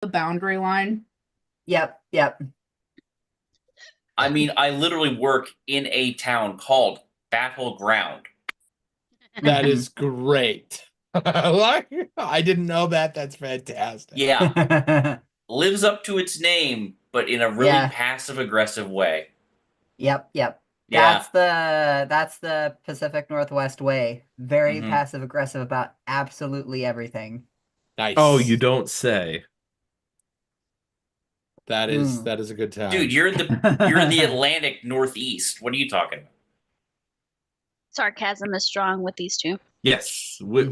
the boundary line. Yep, yep. I mean, I literally work in a town called Battleground. That is great. I didn't know that. That's fantastic. Yeah. Lives up to its name, but in a really passive-aggressive way. Yep, yep. Yeah. That's the Pacific Northwest way. Very passive aggressive about absolutely everything. Nice. Oh, you don't say. That is a good time. Dude, you're in the Atlantic Northeast. What are you talking about? Sarcasm is strong with these two. Yes. We're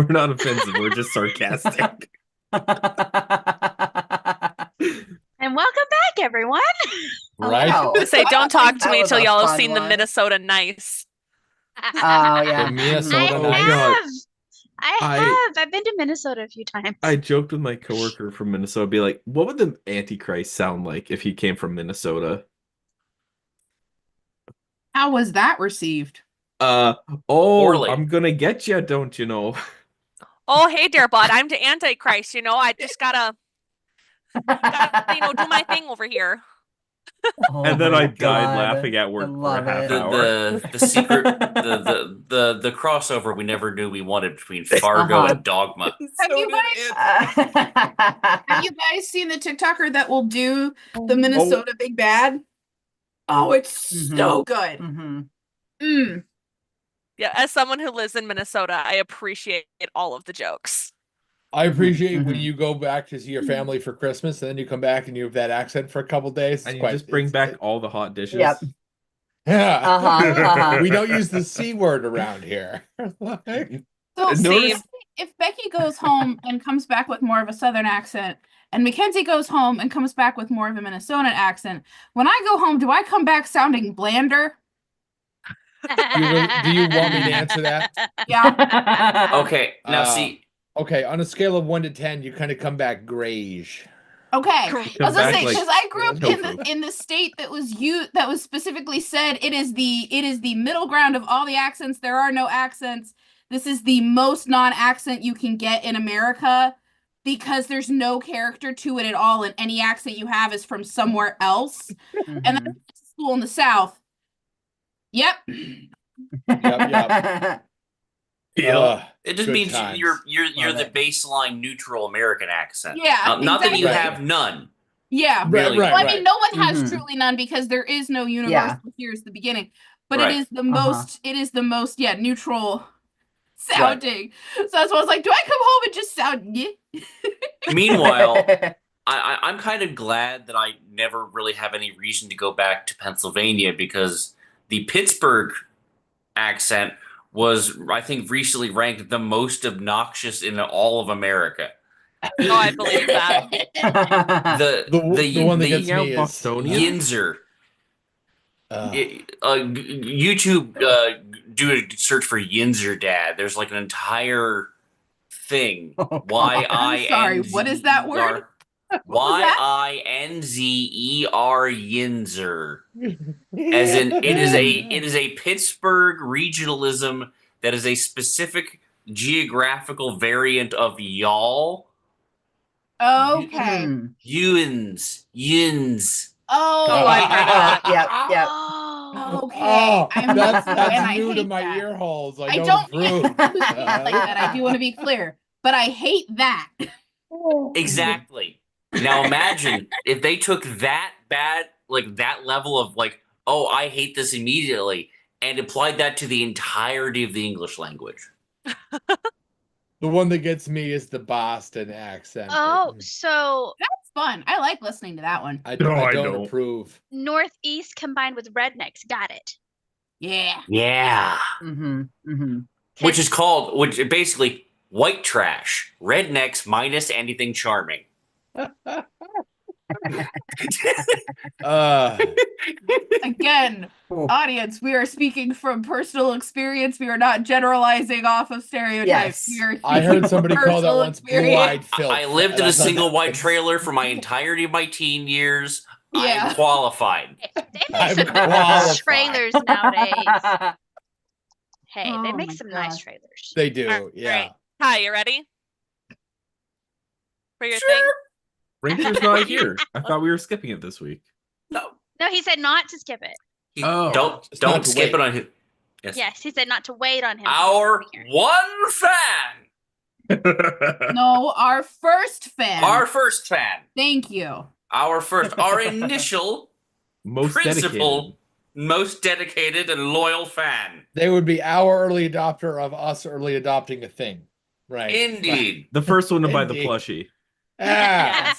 not offensive. We're just sarcastic. And welcome back, everyone. Right? Oh, Say, don't talk to me was till a y'all have fun seen the one. Minnesota Nice. Oh yeah. The Minnesota I Oh, Nice. God. I've been to Minnesota a few times. I joked with my coworker from Minnesota, be like, what would the Antichrist sound like if he came from Minnesota? How was that received? Poorly. I'm gonna get you, don't you know? Oh, hey there, bud. I'm the Antichrist. I just gotta do my thing over here. Oh And then my I died God. laughing at I work for a love half it. hour. The secret the crossover we never knew we wanted between Fargo and Dogma. Have you guys seen the TikToker that will do the Minnesota Big Bad? Oh, it's so good. Yeah, as someone who lives in Minnesota, I appreciate all of the jokes. I appreciate when you go back to see your family for Christmas, and then you come back and you have that accent for a couple days. And you just bring back all the hot dishes. Yep. Yeah. We don't use the C word around here. So See, if Becky goes home and comes back with more of a Southern accent, and Mackenzie goes home and comes back with more of a Minnesota accent, when I go home, do I come back sounding blander? Do you want me to answer that? Yeah. Okay, now see. Okay, on a scale of 1 to 10, you kind of come back grayish. Okay, I was gonna say because I grew up tofu. in the state that was specifically said it is the middle ground of all the accents. There are no accents. This is the most non-accent you can get in America because there's no character to it at all, and any accent you have is from somewhere else. And then I went to school in the South. Yep. Yep. It just means you're the baseline neutral American accent. Yeah, not that you exactly. have none. Yeah, Really. Well, I mean, no one has truly none because there is no universal. Here's the beginning, but it is the most. It is the most. Yeah, neutral sounding. So that's why I was like, do I come home and just sound? Meanwhile, I'm kind of glad that I never really have any reason to go back to Pennsylvania because the Pittsburgh accent was, I think, recently ranked the most obnoxious in all of America. Oh, I believe that. The one that gets me is Yinzer. YouTube, do a search for Yinzer Dad. There's like an entire thing. I'm sorry, what is that word? Yinzer. As in, it is a Pittsburgh regionalism that is a specific geographical variant of y'all. Okay. Yins. Oh, I've heard that. Yep. Okay. That's new to my ear holes. I don't approve. Like that. I do want to be clear, but I hate that. Exactly. Now imagine if they took that bad, like that level of like, oh, I hate this immediately, and applied that to the entirety of the English language. The one that gets me is the Boston accent. Oh, so that's fun. I like listening to that one. I don't approve. Northeast combined with rednecks. Got it. Yeah. Yeah. Which is basically white trash. Rednecks minus anything charming. Again, audience, we are speaking from personal experience. We are not generalizing off of stereotypes. I heard somebody call that once blue-eyed filth. I lived in a single white trailer for my entirety of my teen years. Yeah. I'm qualified. They make some nice trailers nowadays. Hey, they make some nice trailers. They do, yeah. Right. Hi, you ready? for your Sure. thing? Ranker's not here. I thought we were skipping it this week. No. No, he said not to skip it. Oh. It's not Don't to skip wait. it on him. Yes. Yes, he said not to wait on him. Our one fan. No, our first fan. Our first fan. Thank you. Our initial Most principal, dedicated. most dedicated and loyal fan. They would be our early adopter of us early adopting a thing. Right. Indeed. The first one to buy the Indeed. plushie. Ah.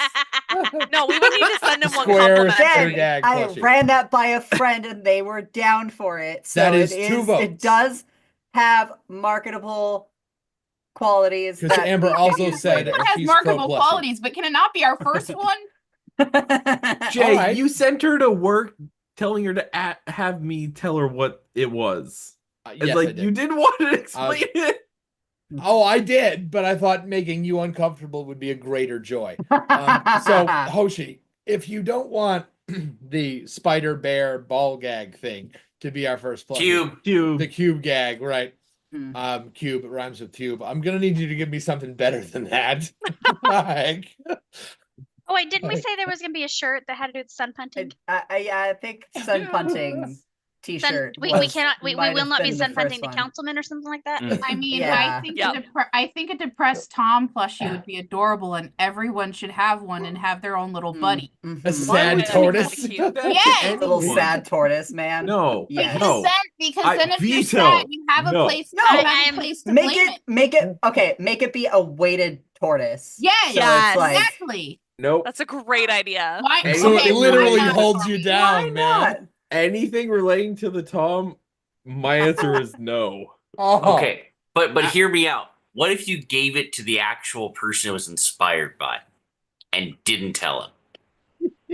No, we would need to send him one Square complimentary. gag I plushie. ran that by a friend and they were down for it. So That is it 2 votes. It does have marketable qualities. Because that Amber we also can use said It later. has she's marketable pro-plushie. qualities, but can it not be our first one? Jay, All right. you sent her to work telling her to have me tell her what it was. It's Yes, I like, did. you didn't want to explain it. Oh, I did, but I thought making you uncomfortable would be a greater joy. So, Hoshi, if you don't want the spider bear ball gag thing to be our first plushie, Cube. the cube gag, right? Mm. Cube, it rhymes with tube. I'm gonna need you to give me something better than that. Like, Oh wait, didn't we say there was gonna be a shirt that had to do with sun punting? I think sun punting T-shirt. We was- cannot. We might will have not be been the sun punting first the one. councilman or something like that. Mm. I mean, Yeah. I think a depressed Tom plushie would be adorable, and everyone should have one and have their own little buddy. Mhm. a sad would be tortoise. kinda cute. That to Yes! Little anyone. sad tortoise, man. No. Yes. No. Because then if you're veto. sad, you have a No. place. No. you have I'm- a place to Make blame it, make it, okay, make it be a weighted tortoise. Yes, So Yes. it's like, exactly. Nope. That's a great idea. Why? And So okay, it why literally not? holds you down, why man. not? Anything relating to the Tom, my answer is no. Oh, Okay, but hear me out. What if you gave it to the actual person it was inspired by and didn't tell him?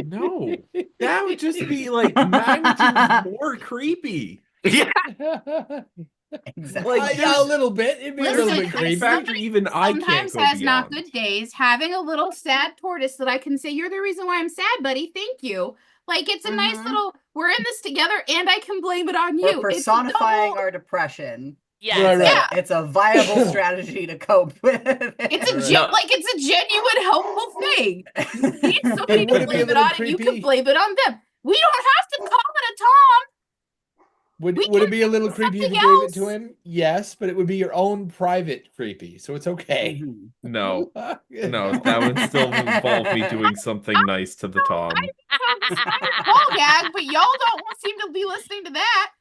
No. That would just be like magnitude more creepy. Yeah. Exactly. Like, yeah, a little bit. It'd be a little Listen, bit I creepy. Factor even I can't Sometimes go has beyond. not good days. Having a little sad tortoise that I can say, "You're the reason why I'm sad, buddy. Thank you." Like it's a nice Mhm. little. We're in this together, and I can blame it on We're you. It's a personifying double- our depression. Yes. Right, right. Yeah. It's a viable strategy to cope with. It's a Right. No. it's a genuine helpful thing. You need somebody And would to it be a blame it little on, and you creepy? can blame it on them. We don't have to call it a Tom. Would We would it can be a little do creepy if you something gave it to else. him? Yes, but it would be your own private creepy, so it's okay. Mhm. No. No, that would still involve me doing something nice to the Tom. Ball gag, but y'all don't seem to be listening to that.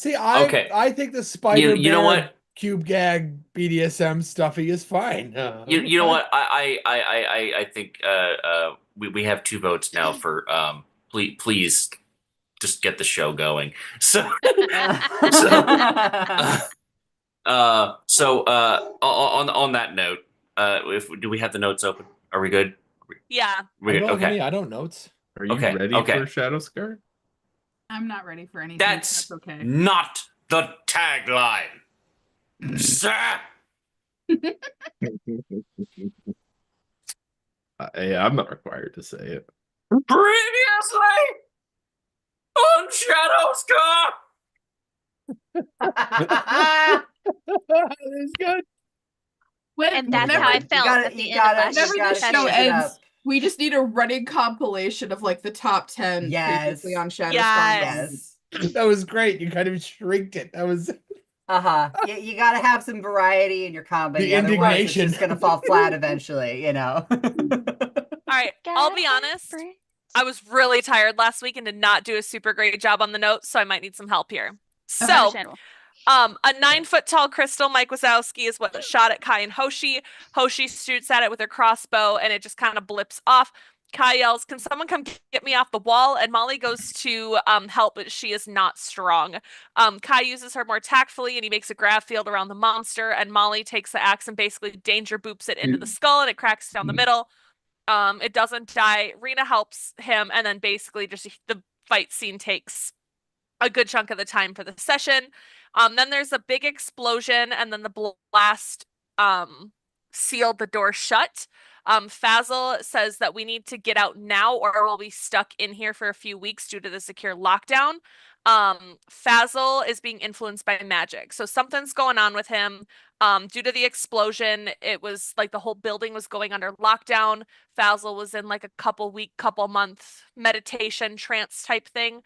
Okay. I think the spider You know bear what? cube gag BDSM stuffy is fine. You know what? I think we have 2 votes now for please just get the show going. So on that note, do we have the notes open? Are we good? Yeah. We're good. Okay. I don't notes. Are you Okay, ready okay. for Shadow Scar? I'm not ready for anything. That's okay. not the tagline, sir. Yeah, I'm not required to say it. Previously on Shadow Scar. It's good. And that's how I felt gotta- at the you end of gotta- last you Whenever gotta this shake show it ends, up. we just need a running compilation of like the top 10 Yes. previously on Shadow Yes. Yes. That was great. You kind of shrieked it. That was You gotta have some variety in your comedy. The Otherwise, indignation. it's just gonna fall flat eventually. You know. All right. I'll be honest. I was really tired last week and did not do a super great job on the notes, so I might need some help here. So, Understandable. a 9-foot tall crystal, Mike Wazowski, is what shot at Kai and Hoshi. Hoshi shoots at it with her crossbow, and it just kind of blips off. Kai yells, "Can someone come get me off the wall?" And Molly goes to help, but she is not strong. Kai uses her more tactfully, and he makes a grab field around the monster, and Molly takes the axe and basically danger boops it into the skull, and it cracks down the middle. It doesn't die. Rena helps him, and then basically just the fight scene takes a good chunk of the time for the session. Then there's a big explosion, and then the blast sealed the door shut. Fazil says that we need to get out now or we'll be stuck in here for a few weeks due to the secure lockdown. Fazil is being influenced by magic. So something's going on with him. Due to the explosion, it was like the whole building was going under lockdown. Fazal was in like a couple month meditation trance type thing.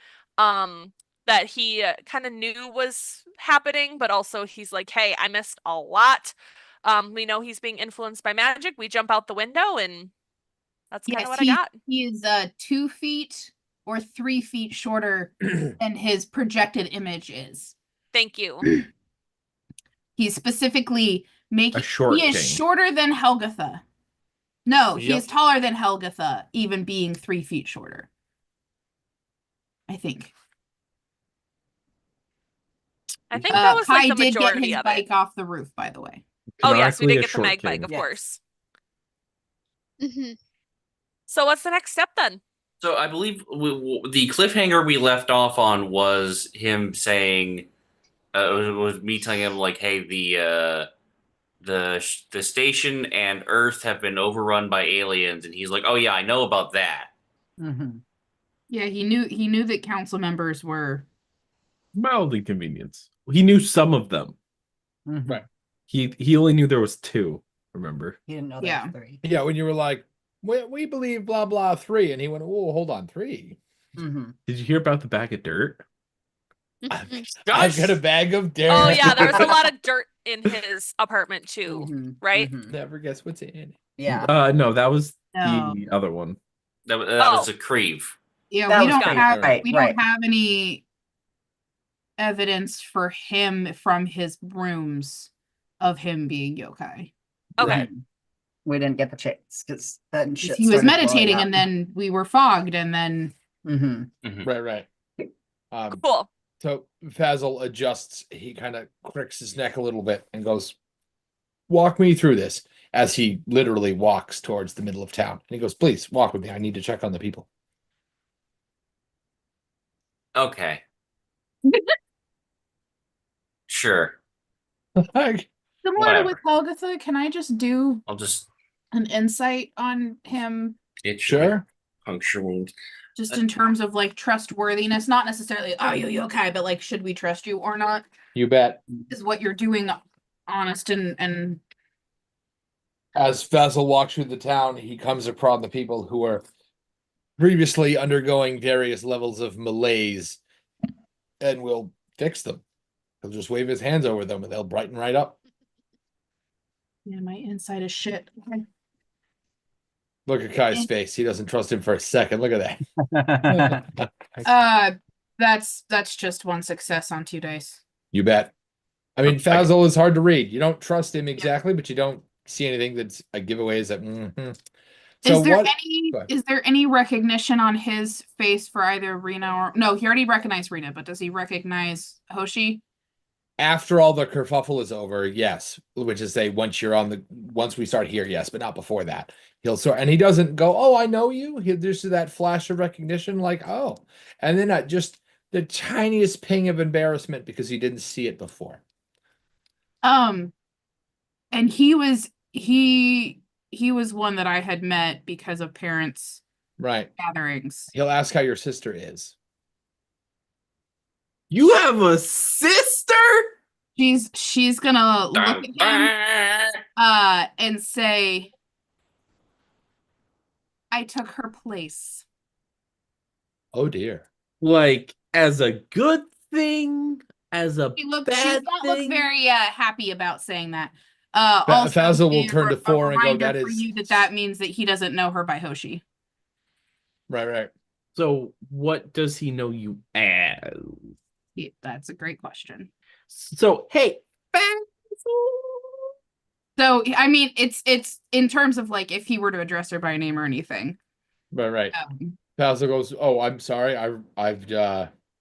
That he kind of knew was happening, but also he's like, hey, I missed a lot. We know he's being influenced by magic. We jump out the window, and that's kind of what I got. He is 2 feet or 3 feet shorter than his projected image is. Thank you. He's specifically making. A short He is king. shorter than Helgatha. No, he Yep. is taller than Helgatha, even being 3 feet shorter. I think. I think that was like Kai the did get majority his of bike it. off the roof, by the way. Oh yes, we Canonically did a get the short mag bike, king. of Yes. course. Mhm. So what's the next step then? So I believe the cliffhanger we left off on was him saying, was me telling him like, "Hey, the station and Earth have been overrun by aliens," and he's like, "Oh yeah, I know about that." Mm-hmm. Yeah, he knew that council members were. Mild inconvenience. He knew some of them. Mm-hmm. Right. He only knew there was 2. Remember? He didn't know there Yeah. was 3. Yeah, when you were like, we believe blah blah 3, and he went, "Oh, hold on, 3." Mm-hmm. Did you hear about the bag of dirt? Mhm. I've got a bag of dirt. Oh yeah, there was a lot of dirt in his apartment too, Mm-hmm. right? Mm-hmm. Never guess what's in it. Yeah. No, that was No. the other one. That was Oh. a Creve. Yeah, That we was don't great. have Right, we right. don't have any evidence for him from his rooms of him being yokai. Okay. Mhm. We didn't get the chance because then shit He was started blowing meditating up. and then we were fogged and then Mm-hmm. Right. Cool. So Fazal adjusts. He kind of cricks his neck a little bit and goes, "Walk me through this." As he literally walks towards the middle of town, and he goes, "Please walk with me. I need to check on the people." Okay. Sure. Like, similar Whatever. with Helgatha, can I just do I'll just an insight on him itch sure. puncture wound. just in terms of like trustworthiness? Not necessarily, are you yokai, but like, should we trust you or not? You bet. Is what you're doing honest and As Fazal walks through the town, he comes upon the people who are previously undergoing various levels of malaise and will fix them. He'll just wave his hands over them and they'll brighten right up. yeah, my insight is shit. Okay. Look at Kai's face. He doesn't trust him for a second. Look at that. That's just 1 success on 2 dice. You bet. I mean, Fazal is hard to read. You don't trust him exactly, but you don't see anything that's a giveaway. Is that So is there what? any Go ahead. is there any recognition on his face for either Rena or no? He already recognized Rena, but does he recognize Hoshi? After all the kerfuffle is over, yes. Which is say once we start here, yes, but not before that. He'll and he doesn't go, "Oh, I know you." There's that flash of recognition, like, "Oh," and then just the tiniest ping of embarrassment because he didn't see it before. And he was one that I had met because of parents' Right. gatherings. He'll ask how your sister is. You have a sister? She's gonna look at him and say, I took her place. Oh dear. Like, as a good thing? As a She bad does not look thing? very happy about saying that. Also, Fazal will turn to a 4 and go, reminder "That for is you that means that he doesn't know her by Hoshi. right." So, what does he know you as? That's a great question. So, hey, So, I mean, it's in terms of like if he were to address her by name or anything. Right. Fazal goes, "Oh, I'm sorry. I've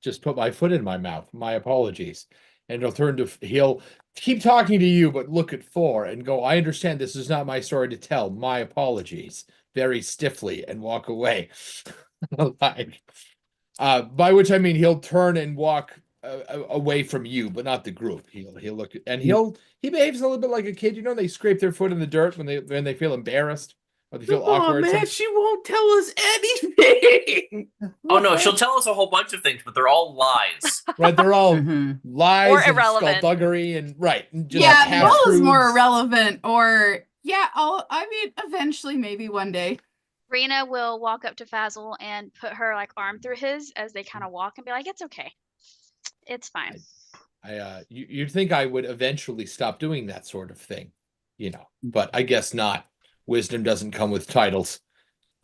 just put my foot in my mouth. My apologies." And he'll keep talking to you, but look at 4 and go, "I understand this is not my story to tell. My apologies," very stiffly, and walk away. Like, by which I mean he'll turn and walk away from you, but not the group. He'll look and he behaves a little bit like a kid. You know, they scrape their foot in the dirt when they feel embarrassed. Or they feel Oh awkward. man, she won't tell us anything. Oh no, she'll tell us a whole bunch of things, but they're all lies. Right, they're all Mhm. lies Or and irrelevant. skullduggery and just Yeah, half Ball is more truths. irrelevant. Or I mean, eventually, maybe one day. Rena will walk up to Fazel and put her like arm through his as they kind of walk and be like, "It's okay, it's fine." You'd think I would eventually stop doing that sort of thing, but I guess not. Wisdom doesn't come with titles,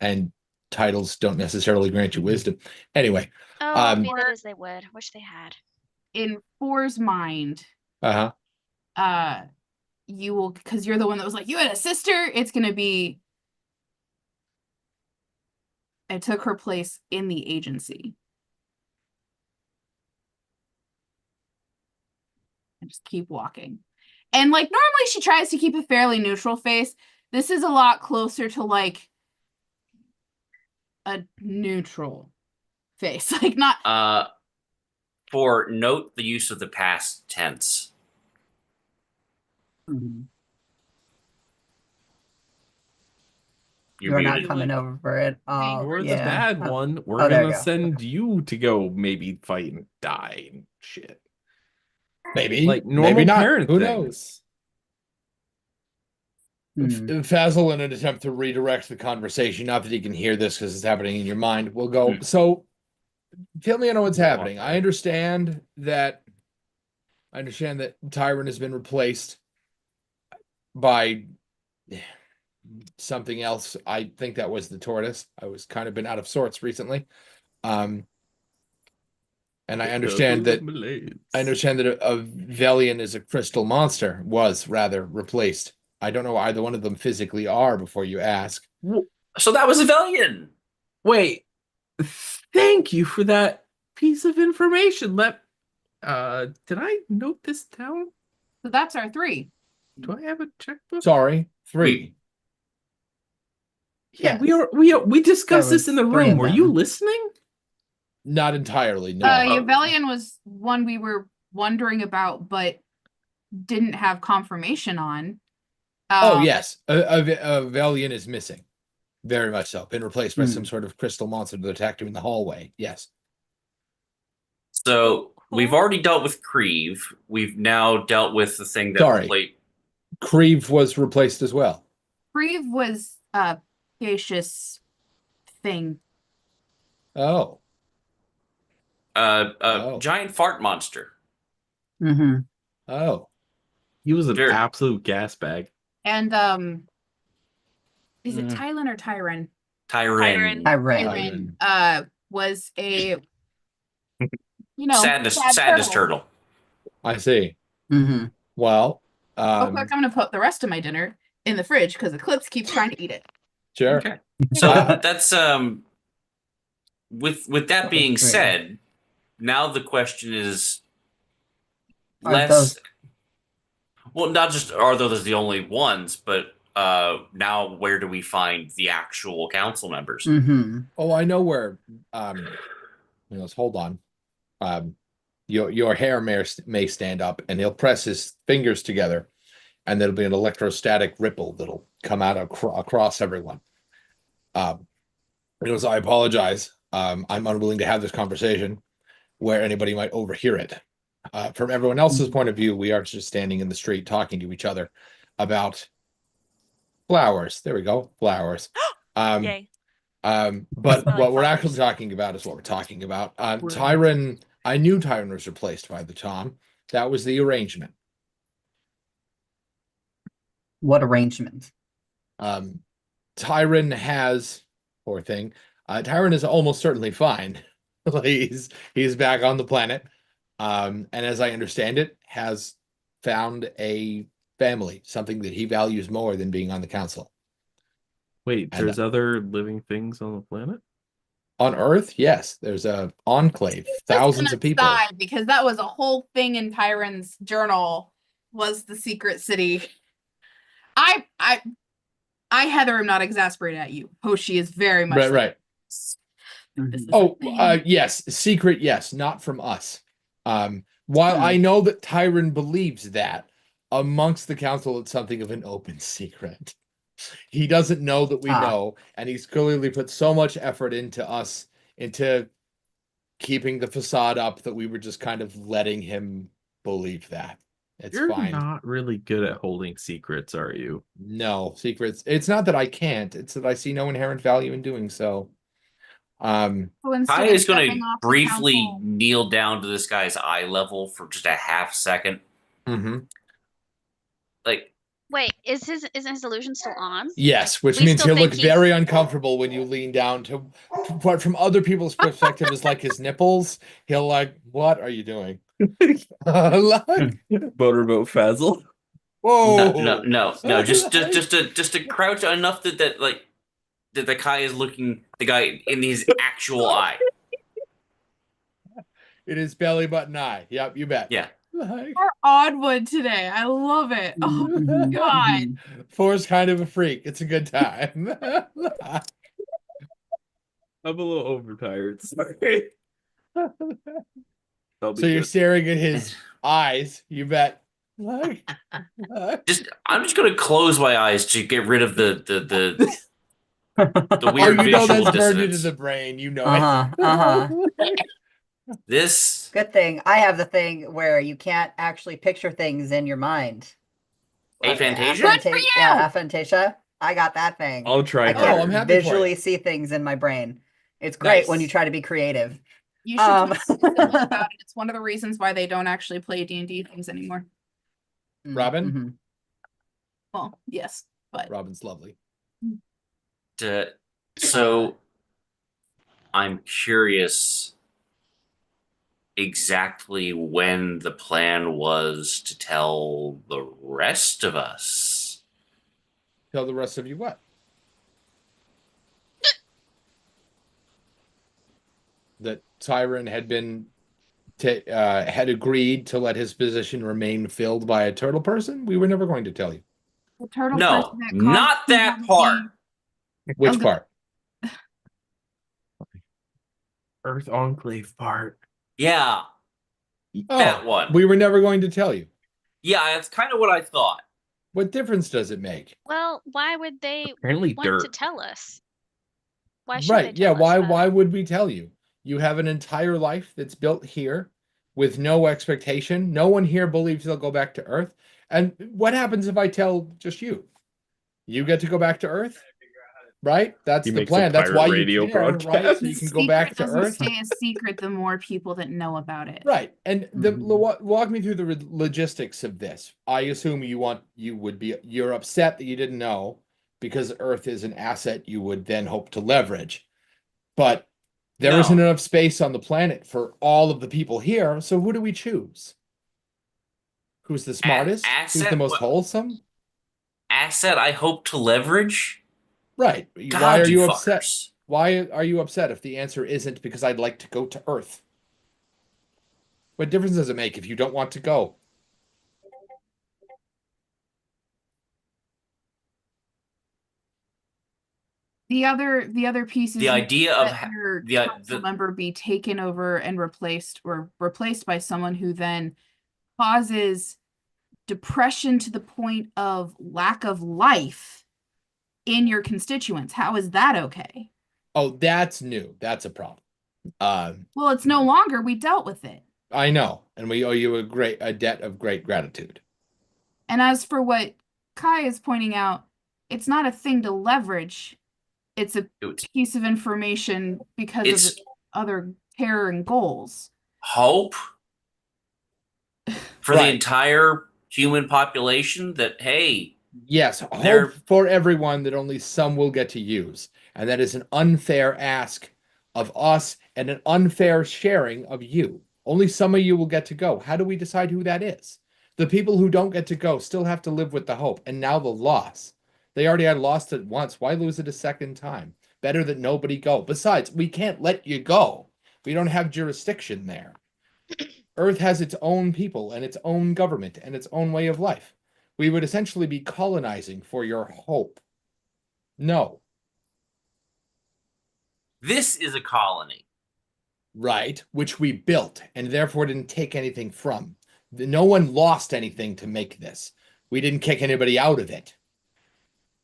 and titles don't necessarily grant you wisdom. Anyway, Oh, be that as they would. Wish they had. In Four's mind, uh-huh. you will, because you're the one that was like, you had a sister. It's gonna be, I took her place in the agency. And just keep walking. And like normally she tries to keep a fairly neutral face. This is a lot closer to like a neutral face. Like not For note the use of the past tense. Mhm. You're You're not muted. coming over for it. Oh, You're the yeah. bad Oh. one. We're Oh, there gonna you go. send you to go maybe fight and die and shit. Maybe. Like normal maybe not. parent Who things. knows? Fazel, in an attempt to redirect the conversation, not that he can hear this because it's happening in your mind, will go, so tell me I know what's happening. I understand that Tyron has been replaced by something else. I think that was the tortoise. I was kind of been out of sorts recently. And I understand that a Velian is a crystal monster, was rather replaced. I don't know either one of them physically are before you ask. So that was Evelian. Wait, thank you for that piece of information. Did I note this down? so that's our 3. Do I have a checkbook? Sorry, 3. Yeah, Yes. we discussed There this in the was 3 room. of Were you them. listening? Not entirely, no. Yevelian was one we were wondering about, but didn't have confirmation on. Oh, yes. A Velian is missing. Very much so. Been replaced by Hmm. some sort of crystal monster that attacked him in the hallway. Yes. So we've already dealt with Creve. We've now dealt with the thing that Sorry. Creve was replaced as well. Creve was a gaseous thing. Oh. Giant fart monster. Mm-hmm. Oh. He was an Sure. absolute gas bag. And is it Tylen or Tyron? Tyran. Tyran. Was a sadness turtle. I see. Mm-hmm. Well, real quick, I'm gonna put the rest of my dinner in the fridge because Eclipse keeps trying to eat it. Sure. Okay. So that's with that being said, now the question is well, not just are those the only ones, but now where do we find the actual council members? Mm-hmm. Oh, I know where. Hold on. Your hair may stand up, and he'll press his fingers together, and there'll be an electrostatic ripple that'll come out across everyone. I apologize. I'm unwilling to have this conversation where anybody might overhear it. From everyone else's point of view, we are just standing in the street talking to each other about flowers. There we go, flowers. Yay. But Smelling what we're flowers. actually talking about is what we're talking about. Tyron, I knew Tyron was replaced by the Tom. That was the arrangement. What arrangement? Tyron has, poor thing, Tyron is almost certainly fine. he's back on the planet. And as I understand it, has found a family, something that he values more than being on the council. Wait, there's other living things on the planet? On Earth, yes, there's a enclave, thousands of people. Because that was a whole thing in Tyron's journal. Was the secret city? I Heather, am not exasperated at you. Hoshi is very much right. Yes, secret, yes, not from us. While I know that Tyron believes that, amongst the council, it's something of an open secret. He doesn't know that we Ah. know, and he's clearly put so much effort into us, into keeping the facade up, that we were just kind of letting him believe that. It's You're fine. not really good at holding secrets, are you? No secrets. It's not that I can't, it's that I see no inherent value in doing so. So instead Kai of is going stepping to off the briefly council, kneel down to this guy's eye level for just a half second. mhm. Like, Wait, isn't his illusion still on? Yes, which we means still he'll think look he's- very uncomfortable when you lean down to what from other people's perspective is like his nipples. He'll like, what are you doing? Like, Motorboat Fazzle. whoa. no. Just to crouch enough that like that the Kai is looking the guy in his actual eye. It is belly button eye. Yep, you bet. Yeah. Like, we're Oddwood today. I love it. Oh my god. Four's kind of a freak. It's a good time. I'm a little overtired. Sorry. I'll be So you're good. staring at his eyes. You bet. Like, I'm just gonna close my eyes to get rid of the oh, weird you know visual that's burned into dissonance. the brain. You know Uh-huh. This Good thing I have the thing where you can't actually picture things in your mind. Aphantasia? Good for you! Yeah, aphantasia. I got that thing. I'll try I Oh, can't I'm happy for visually you. see things in my brain. It's great when you Nice. try to be creative. You should talk to someone about it. It's one of the reasons why they don't actually play D&D things anymore. Robin? Mhm. Well, yes, but Robin's lovely. So I'm curious exactly when the plan was to tell the rest of us. Tell the rest of you what? That Tyron had been had agreed to let his position remain filled by a turtle person? We were never going to tell you. the turtle No, person that not caused that humanity- part. Which Okay. part? Earth Enclave part. Yeah, Oh, that one. we were never going to tell you. Yeah, that's kind of what I thought. What difference does it make? Well, why would they Apparently want to dirt. tell us? Why should Right, they yeah, tell us why that? would we tell you? You have an entire life that's built here with no expectation. No one here believes they'll go back to Earth. And what happens if I tell just you? You get to go back to Earth? Right? That's He the makes a plan. That's why pirate you radio care, right? So you broadcast. can go back Secret to doesn't Earth. stay a secret the more people that know about it. Right. And the Mhm. walk me through the logistics of this. I assume you're upset that you didn't know because Earth is an asset you would then hope to leverage. But there No. not enough space on the planet for all of the people here, so who do we choose? Who's the smartest? Who's the asset? most What- wholesome? Asset I hope to leverage? Right. God, Why are you fuckers. upset? Why are you upset if the answer isn't because I'd like to go to Earth? What difference does it make if you don't want to go? The other piece is The idea of that your the council member be taken over and replaced by someone who then causes depression to the point of lack of life in your constituents. How is that okay? Oh, that's new. That's a problem. Well, it's no longer. We dealt with it. I know, and we owe you a debt of great gratitude. And as for what Kai is pointing out, it's not a thing to leverage. It's a It's- piece of information because It's of other care and goals. hope for the Right. entire human population that hey, Yes, They're- hope for everyone that only some will get to use. And that is an unfair ask of us and an unfair sharing of you. Only some of you will get to go. How do we decide who that is? The people who don't get to go still have to live with the hope. And now the loss. They already had lost it once. Why lose it a second time? Better that nobody go. Besides, we can't let you go. We don't have jurisdiction there. Earth has its own people and its own government and its own way of life. We would essentially be colonizing for your hope. No. this is a colony. Right, which we built and therefore didn't take anything from. No one lost anything to make this. We didn't kick anybody out of it.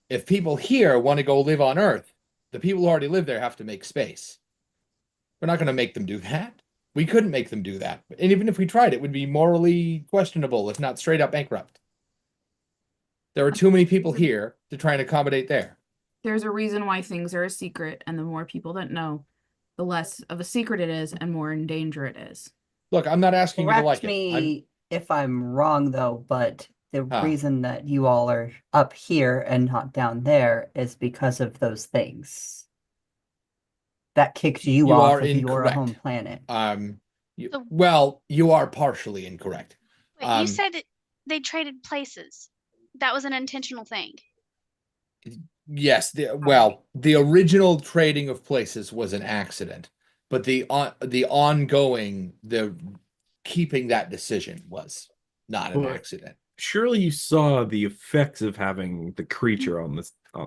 If people here want to go live on Earth, the people who already live there have to make space. We're not going to make them do that. We couldn't make them do that. And even if we tried, it would be morally questionable, if not straight up bankrupt. There are too many people here to try and accommodate there. There's a reason why things are a secret, and the more people that know, the less of a secret it is, and more in danger it is. Look, I'm not asking you to like Correct it. me if I'm wrong, though, but the Huh. reason that you all are up here and not down there is because of those things. That kicked you You off are of your incorrect. home planet. So- Well, you are partially incorrect. Wait, you said they traded places. That was an intentional thing. Yes, the original trading of places was an accident, but the keeping that decision was not an Well, accident. Surely you saw the effects of having the creature on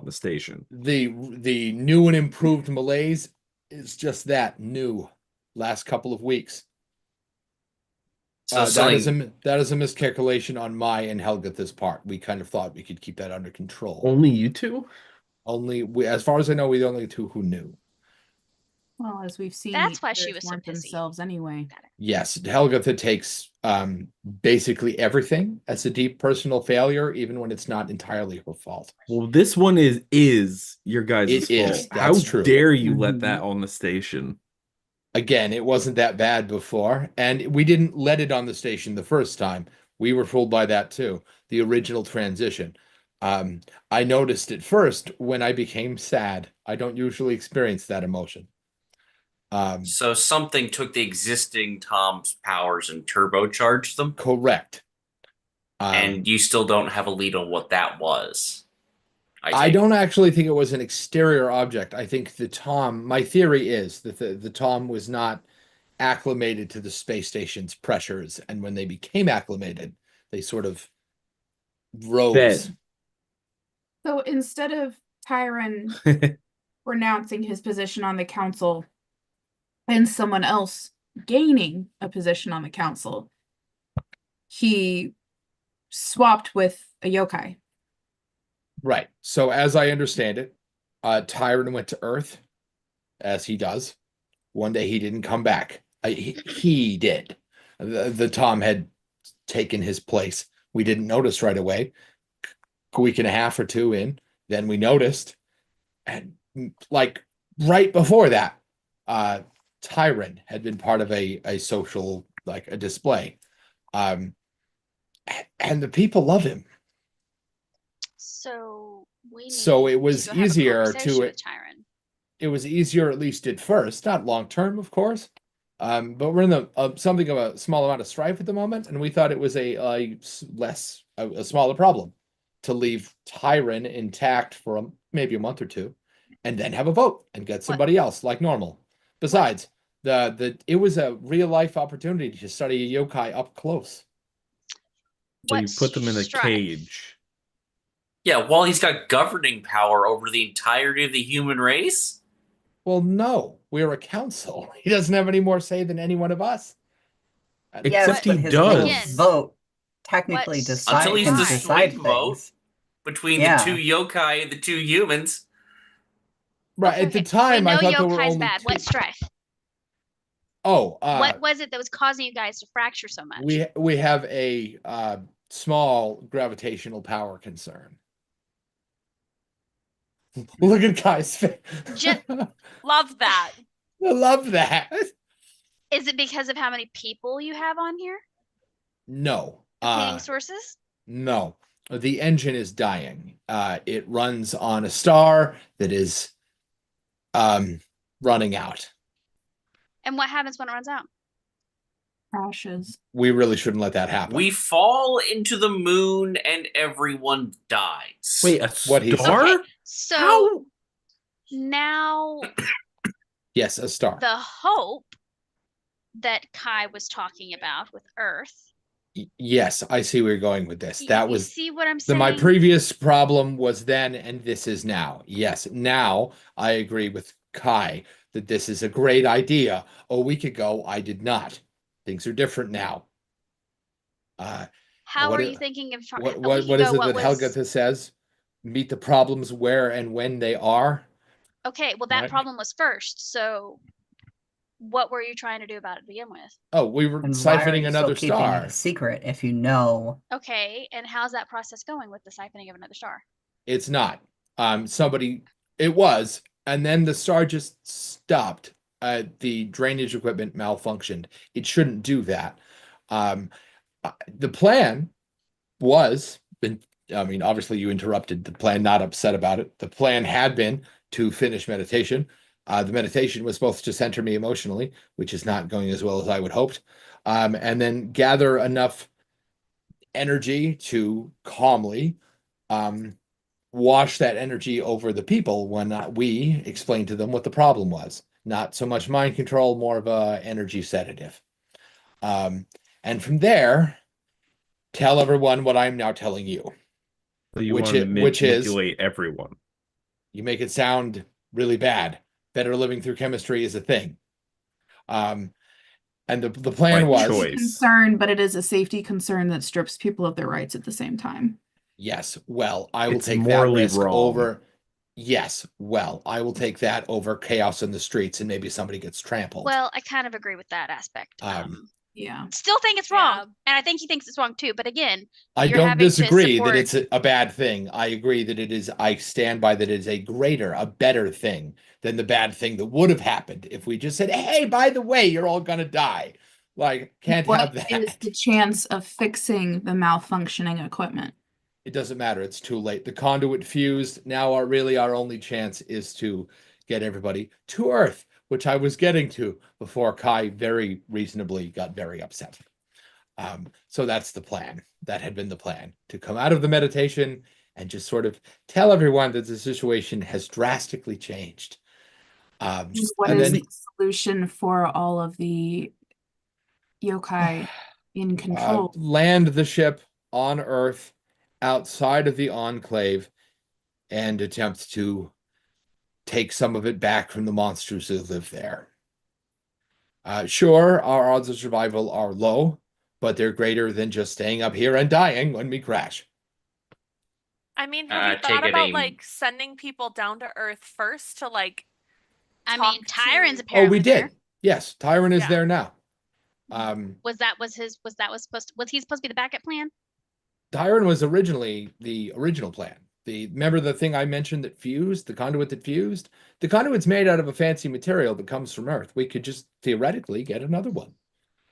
the station. The new and improved malaise is just that new. Last couple of weeks. So That is something a miscalculation on my and Helga's part. We kind of thought we could keep that under control. Only you two? As far as I know, we're the only two who knew. Well, as we've seen, That's the why she others was so weren't pissy. themselves anyway. Got it. Yes, Helga takes basically everything as a deep personal failure, even when it's not entirely her fault. Well, this one is your guys' It fault. is, that's How true. dare you let Mhm. that on the station? Again, it wasn't that bad before, and we didn't let it on the station the first time. We were fooled by that too. The original transition. I noticed it first when I became sad. I don't usually experience that emotion. So something took the existing Tom's powers and turbocharged them, Correct. and you still don't have a lead on what that was. I don't actually think it was an exterior object. I think my theory is that the Tom was not acclimated to the space station's pressures, and when they became acclimated, they sort of rose. So instead of Tyron renouncing his position on the council and someone else gaining a position on the council, he swapped with a yokai. Right. So as I understand it, Tyron went to Earth, as he does. One day he didn't come back. He did. The Tom had taken his place. We didn't notice right away. A week and a half or two in, then we noticed. And like right before that, Tyron had been part of a social, like a display. And the people love him. So we So need it was to go have a easier conversation to with Tyron. it was easier at least at first, not long term, of course. But we're in the something of a small amount of strife at the moment, and we thought it was a smaller problem to leave Tyron intact for maybe a month or two, and then have a vote and get somebody else like normal. Besides, it was a real life opportunity to study a yokai up close. So you What put them in a strife? cage. Yeah, while he's got governing power over the entirety of the human race. Well, no, we're a council. He doesn't have any more say than any one of us. Except but he his does. vote technically What Until he's can the decide swing vote things. between Yeah. the two yokai and the two humans. Right, Okay, at the okay. time, we I know thought there were yokai's only bad. two. What strife? What was it that was causing you guys to fracture so much? we have a small gravitational power concern. Look at Kai's face. Ju- Love that. I love that. Is it because of how many people you have on here? No, Competing sources? no. The engine is dying. It runs on a star that is running out. And what happens when it runs out? Crashes. We really shouldn't let that happen. We fall into the moon and everyone dies. Wait, a What he said. star? Okay, so How? now Yes, a star. the hope that Kai was talking about with Earth. Yes, I see where you're going with this. That You was see what I'm saying? my previous problem was then, and this is now. Yes, now I agree with Kai that this is a great idea. A week ago, I did not. Things are different now. How what are it- you thinking of What a week is ago, it that Helga says? meet the problems where and when they are. Okay, well, that Right. problem was first. So what were you trying to do about it to begin with? Oh, we were And why are siphoning you still another keeping star. it a secret if you know? Okay, and how's that process going with the siphoning of another star? It's not. It was, and then the star just stopped. The drainage equipment malfunctioned. It shouldn't do that. Um, the plan was, I mean, obviously you interrupted the plan, not upset about it. The plan had been to finish meditation. The meditation was supposed to center me emotionally, which is not going as well as I would hoped. And then gather enough energy to calmly wash that energy over the people when we explained to them what the problem was. Not so much mind control, more of a energy sedative. And from there, tell everyone what I'm now telling you. So you Which want to which is manipulate everyone. you make it sound really bad. Better living through chemistry is a thing. And the plan By was choice. Concern, but it is a safety concern that strips people of their rights at the same time. yes, well, I will It's take that morally risk wrong. over. Yes, well, I will take that over chaos in the streets and maybe somebody gets trampled. Well, I kind of agree with that aspect. Yeah. Still think it's wrong, Yeah. and I think he thinks it's wrong too. But again, I you're don't having to disagree that support- it's a bad thing. I agree that it is. I stand by that it is a greater, a better thing than the bad thing that would have happened if we just said, "Hey, by the way, you're all gonna die." Like, can't have What that. is the chance of fixing the malfunctioning equipment? It doesn't matter. It's too late. The conduit fused. Now our only chance is to get everybody to Earth, which I was getting to before Kai very reasonably got very upset. So that's the plan. That had been the plan, to come out of the meditation and just sort of tell everyone that the situation has drastically changed. What and is then the solution for all of the yokai in control? land the ship on Earth outside of the enclave and attempt to take some of it back from the monsters that live there. Sure, our odds of survival are low, but they're greater than just staying up here and dying when we crash. I mean, have you thought about like sending people down to Earth first to like? I mean, talk Tyron's to- apparently Oh, we there. did. Yes, Tyron is Yeah. there now. Was he supposed to be the backup plan? Tyron was originally the original plan. Remember the thing I mentioned that fused, the conduit that fused? The conduit's made out of a fancy material that comes from Earth. We could just theoretically get another one.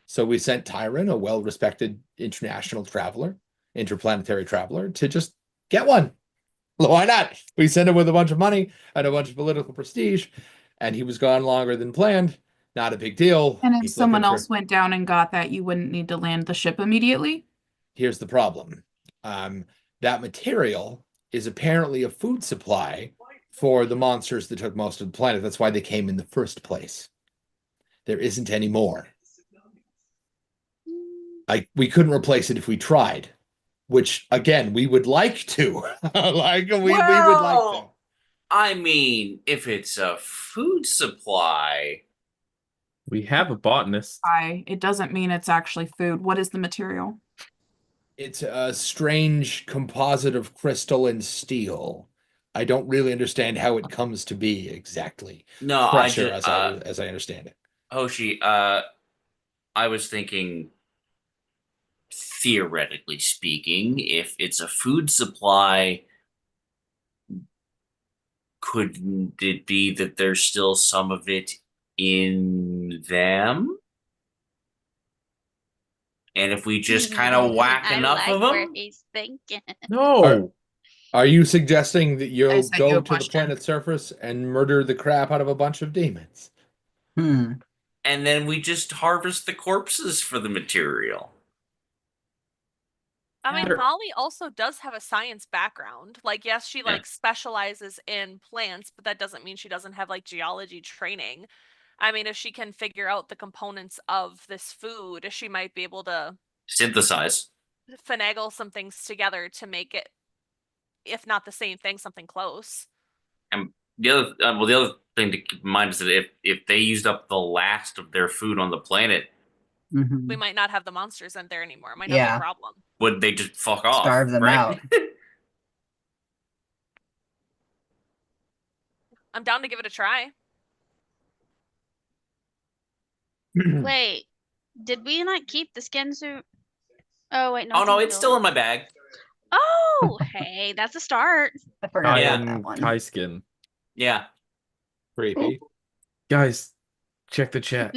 So we sent Tyron, a well-respected international traveler, interplanetary traveler, to just get one. Why not? We sent him with a bunch of money and a bunch of political prestige, and he was gone longer than planned. Not a big deal. And if He's someone looking for- else went down and got that, you wouldn't need to land the ship immediately? Here's the problem. That material is apparently a food supply for the monsters that took most of the planet. That's why they came in the first place. There isn't any more. We couldn't replace it if we tried, which again we would like to. we would like to. I mean, if it's a food supply, We have a botanist. It doesn't mean it's actually food. What is the material? It's a strange composite of crystal and steel. I don't really understand how it comes to be exactly. no, Pressure, I just as I understand it. Hoshi, I was thinking, theoretically speaking, if it's a food supply, couldn't it be that there's still some of it in them? And if we just kind of whack I enough like of where them, he's thinking. No. Are you suggesting that I you'll sent you go a to the question. planet's surface and murder the crap out of a bunch of demons? Hmm. and then we just harvest the corpses for the material. I mean, Sure. Molly also does have a science background. Like, yes, she like specializes in plants, but that doesn't mean she doesn't have like geology training. I mean, if she can figure out the components of this food, she might be able to Synthesize. finagle some things together to make it, if not the same thing, something close. And the other thing to keep in mind is that if they used up the last of their food on the planet, Mhm. We might not have the monsters in there anymore. It might not be Yeah. a problem. would they just fuck off? Starve them right? out. I'm down to give it a try. Wait, did we not keep the skin suit? Oh wait, no. Oh it's no, in the it's still building. in my bag. Oh, hey, that's a start. I forgot Yeah. about that one. Kai skin. Yeah. Creepy. Guys, check the chat.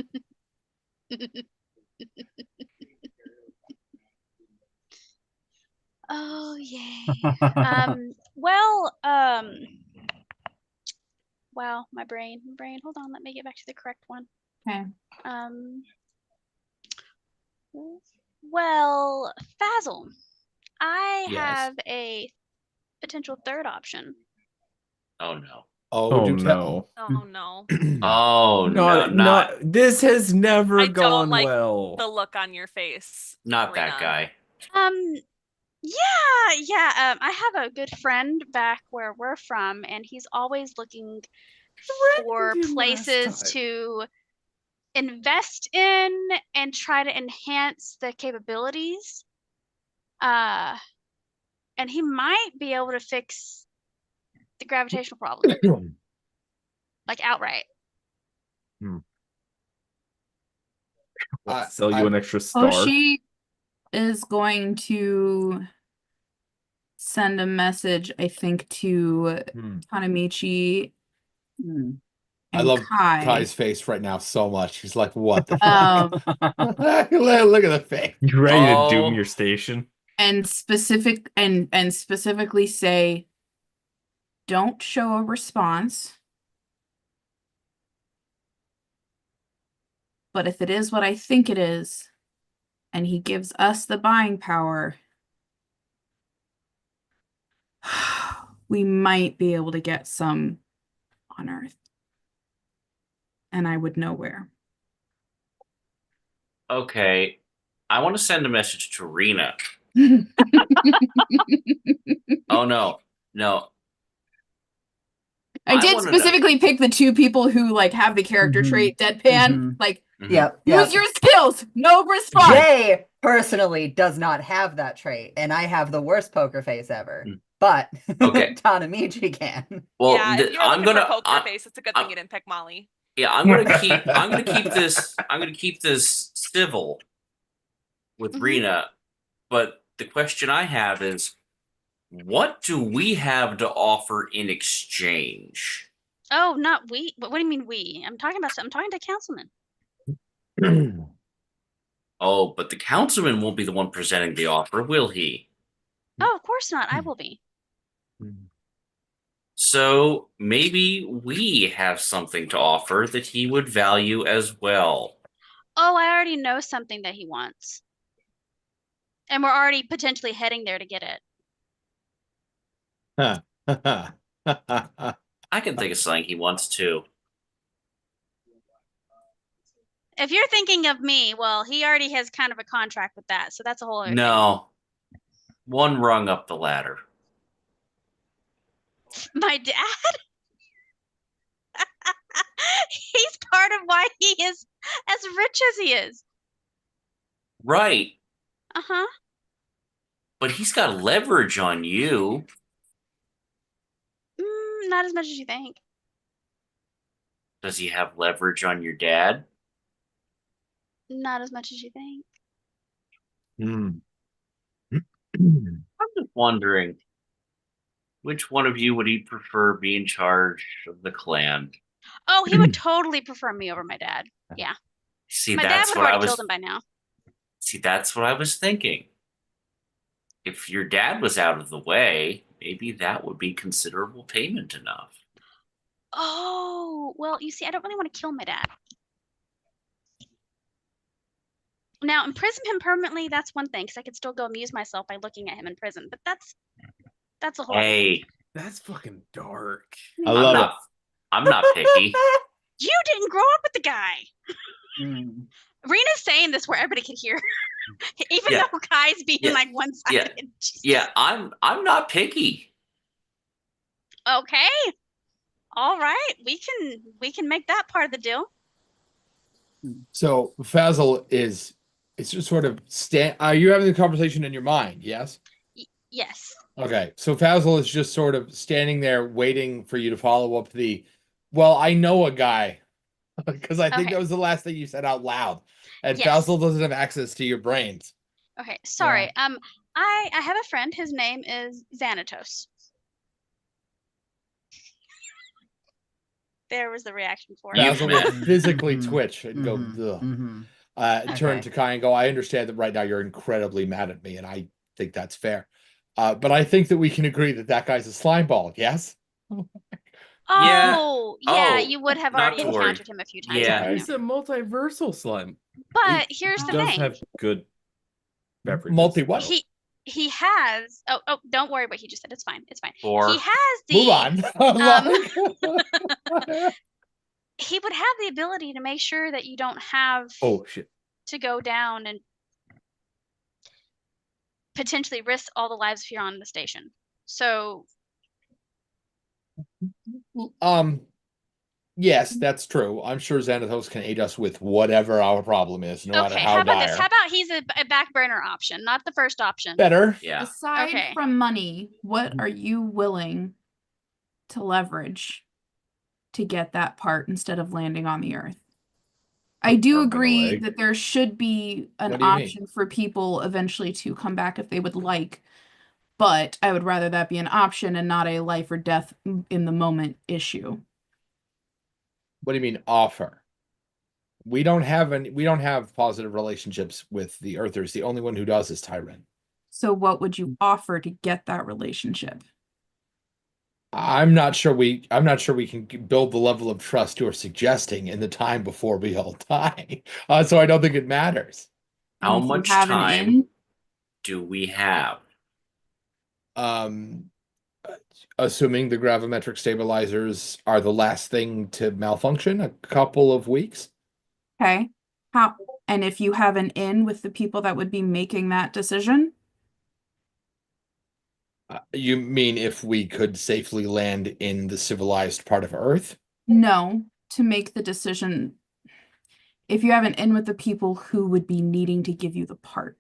Oh yay. Well, wow, my brain. Hold on, let me get back to the correct one. Okay. Well, Fazzle, I Yes. have a potential third option. Oh no. Oh, do tell. Oh no. Oh no, not This has never I don't gone like well. the look on your face. not that Rena. guy. Yeah. I have a good friend back where we're from, and he's always looking for Threatened him last places time. to invest in and try to enhance the capabilities. And he might be able to fix the gravitational problem, like outright. Sell you an extra star. Hoshi is going to send a message, I think, to Tanamichi Hmm. I and love Kai. Kai's face right now so much. He's like, what the Um, fuck? Look at the face. You ready to Oh. doom your station? and specifically say, don't show a response. But if it is what I think it is, and he gives us the buying power, we might be able to get some on Earth. And I would know where. Okay. I want to send a message to Rena. Oh no. No. I did wanna know- specifically pick the two people who like have the character Mhm. trait deadpan. Mhm. Like, Yep. use your skills, no response. Jay personally does not have that trait, and I have the worst poker face ever. But Okay. Tanamichi can. Well, yeah, if you're I'm looking gonna for poker face, it's a good thing you didn't pick Molly. yeah, I'm gonna keep this civil with Rena, but the question I have is, what do we have to offer in exchange? Oh, not we. What do you mean we? I'm talking to councilman. Oh, but the councilman won't be the one presenting the offer, will he? Oh, of course not. I will be. So maybe we have something to offer that he would value as well. Oh, I already know something that he wants. And we're already potentially heading there to get it. I can think of something he wants too. If you're thinking of me, well, he already has kind of a contract with that, so that's a whole other thing. No. One rung up the ladder. My dad? He's part of why he is as rich as he is. Right. Uh-huh. But he's got leverage on you. Not as much as you think. Does he have leverage on your dad? Not as much as you think. I'm just wondering, which one of you would he prefer be in charge of the clan? Oh, he would totally prefer me over my dad. Yeah. See, My dad that's would what have I already was. killed him by now. See, that's what I was thinking. If your dad was out of the way, maybe that would be considerable payment enough. Oh, well, you see, I don't really want to kill my dad. Now, imprison him permanently, that's one thing, because I could still go amuse myself by looking at him in prison. But that's a whole other thing. Hey, That's fucking dark. I love it. I'm not picky. You didn't grow up with the guy. Rena's saying this where everybody could hear. Even Yeah. though Kai's being Yeah. like one-sided. Yeah, I'm not picky. Okay. All right. We can make that part of the deal. So Fazzle is it's just sort of are you having the conversation in your mind? Yes. Yes. Okay. So Fazzle is just sort of standing there waiting for you to follow up the Well, I know a guy because I think Okay. that was the last thing you said out loud. And Yes. Faisal doesn't have access to your brains. Okay, sorry. I have a friend. His name is Xanatos. There was the reaction for it. You've Basil met. will physically Mhm, twitch and go, mhm, ugh. mhm. Turn Okay. to Kai and go, I understand that right now you're incredibly mad at me, and I think that's fair. But I think that we can agree that that guy's a slime ball, yes? Yeah. Oh, yeah, Oh, you would have not already to worry. encountered him a few times, Yeah. haven't you? He's a multiversal slime. But He here's the does thing. have good beverages. Multi what? though. He has don't worry what he just said. It's fine. It's fine. Or He has the Move on. he would have the ability to make sure that you don't have Oh shit. to go down and potentially risk all the lives if you're on the station. So Yes, that's true. I'm sure Xanatos can aid us with whatever our problem is, no matter okay, how how about dire. this? How about he's a back burner option, not the first option? Better. yeah. Aside Okay. from money, what are you willing to leverage to get that part instead of landing on the Earth? I do Arm and a agree leg. that there should be an What do you mean? option for people eventually to come back if they would like, but I would rather that be an option and not a life or death in the moment issue. What do you mean offer? We don't have positive relationships with the Earthers. The only one who does is Tyren. So what would you offer to get that relationship? I'm not sure we can build the level of trust you're suggesting in the time before we all die. So I don't think it matters. And How if you much have an time in, do we have? Um, assuming the gravimetric stabilizers are the last thing to malfunction, a couple of weeks. okay, and if you have an in with the people that would be making that decision, You mean if we could safely land in the civilized part of Earth? no, to make the decision, if you have an in with the people who would be needing to give you the part.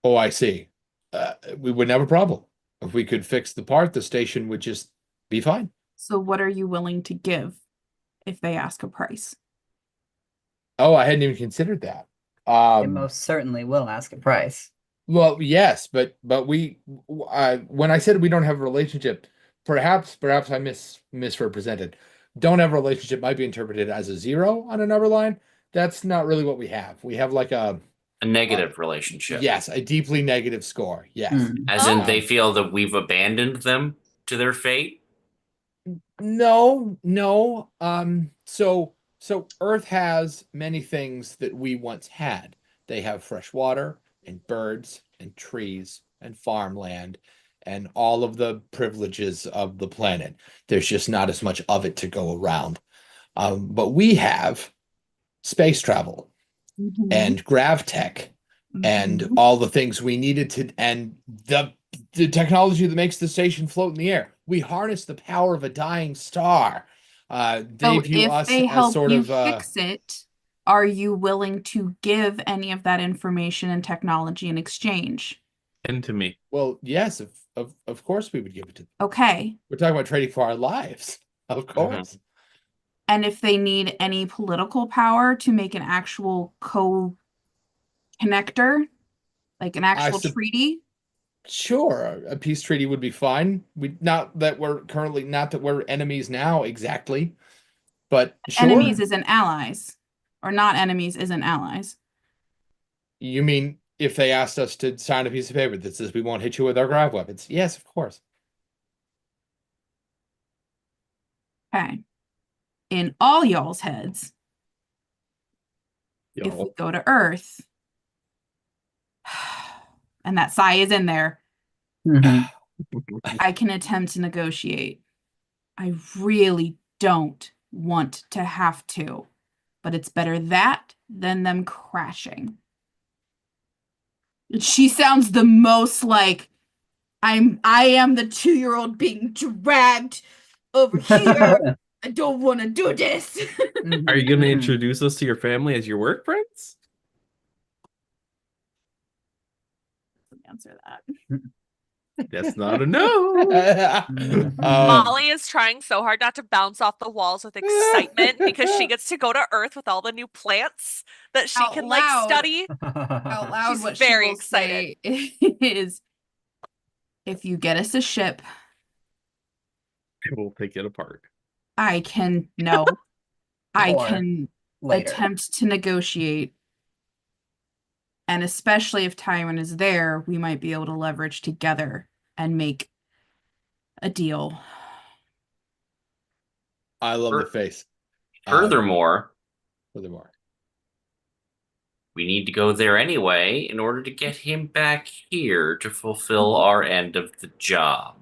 Oh, I see. We wouldn't have a problem. If we could fix the part, the station would just be fine. So what are you willing to give if they ask a price? Oh, I hadn't even considered that. They most certainly will ask a price. Well, yes, but when I said we don't have a relationship, perhaps I misrepresented. Don't have a relationship might be interpreted as a 0 on a number line. That's not really what we have. We have like a negative relationship. Yes, a deeply negative score. Yes. As in they feel that we've abandoned them to their fate? No. So Earth has many things that we once had. They have fresh water and birds and trees and farmland and all of the privileges of the planet. There's just not as much of it to go around. But we have space travel and gravtech and all the things we needed to, and the technology that makes the station float in the air. We harness the power of a dying star. They So view if us they as help sort you of fix it, are you willing to give any of that information and technology in exchange? And to me. well, yes, of course we would give it to them. Okay. We're talking about trading for our lives, of course. And if they need any political power to make an actual co-connector, like an actual treaty, Sure, a peace treaty would be fine. Not that we're enemies now exactly, but sure. enemies isn't allies, or not enemies isn't allies. You mean if they asked us to sign a piece of paper that says we won't hit you with our grav weapons? Yes, of course. Okay. In all y'all's heads, if we Y'all. go to Earth, and that sigh is in there, I can attempt to negotiate. I really don't want to have to, but it's better that than them crashing. She sounds the most like I am the 2-year-old being dragged over here. I don't want to do this. Are you going to introduce us to your family as your work friends? Answer that. That's not a no. Molly is trying so hard not to bounce off the walls with excitement because she gets to go to Earth with all the new plants that she Out can loud. study. Out loud, She's what very she will excited. say is, if you get us a ship, We'll take it apart. I can Or later. attempt to negotiate. And especially if Tywin is there, we might be able to leverage together and make a deal. I love the face. Furthermore, Furthermore, we need to go there anyway in order to get him back here to fulfill our end of the job.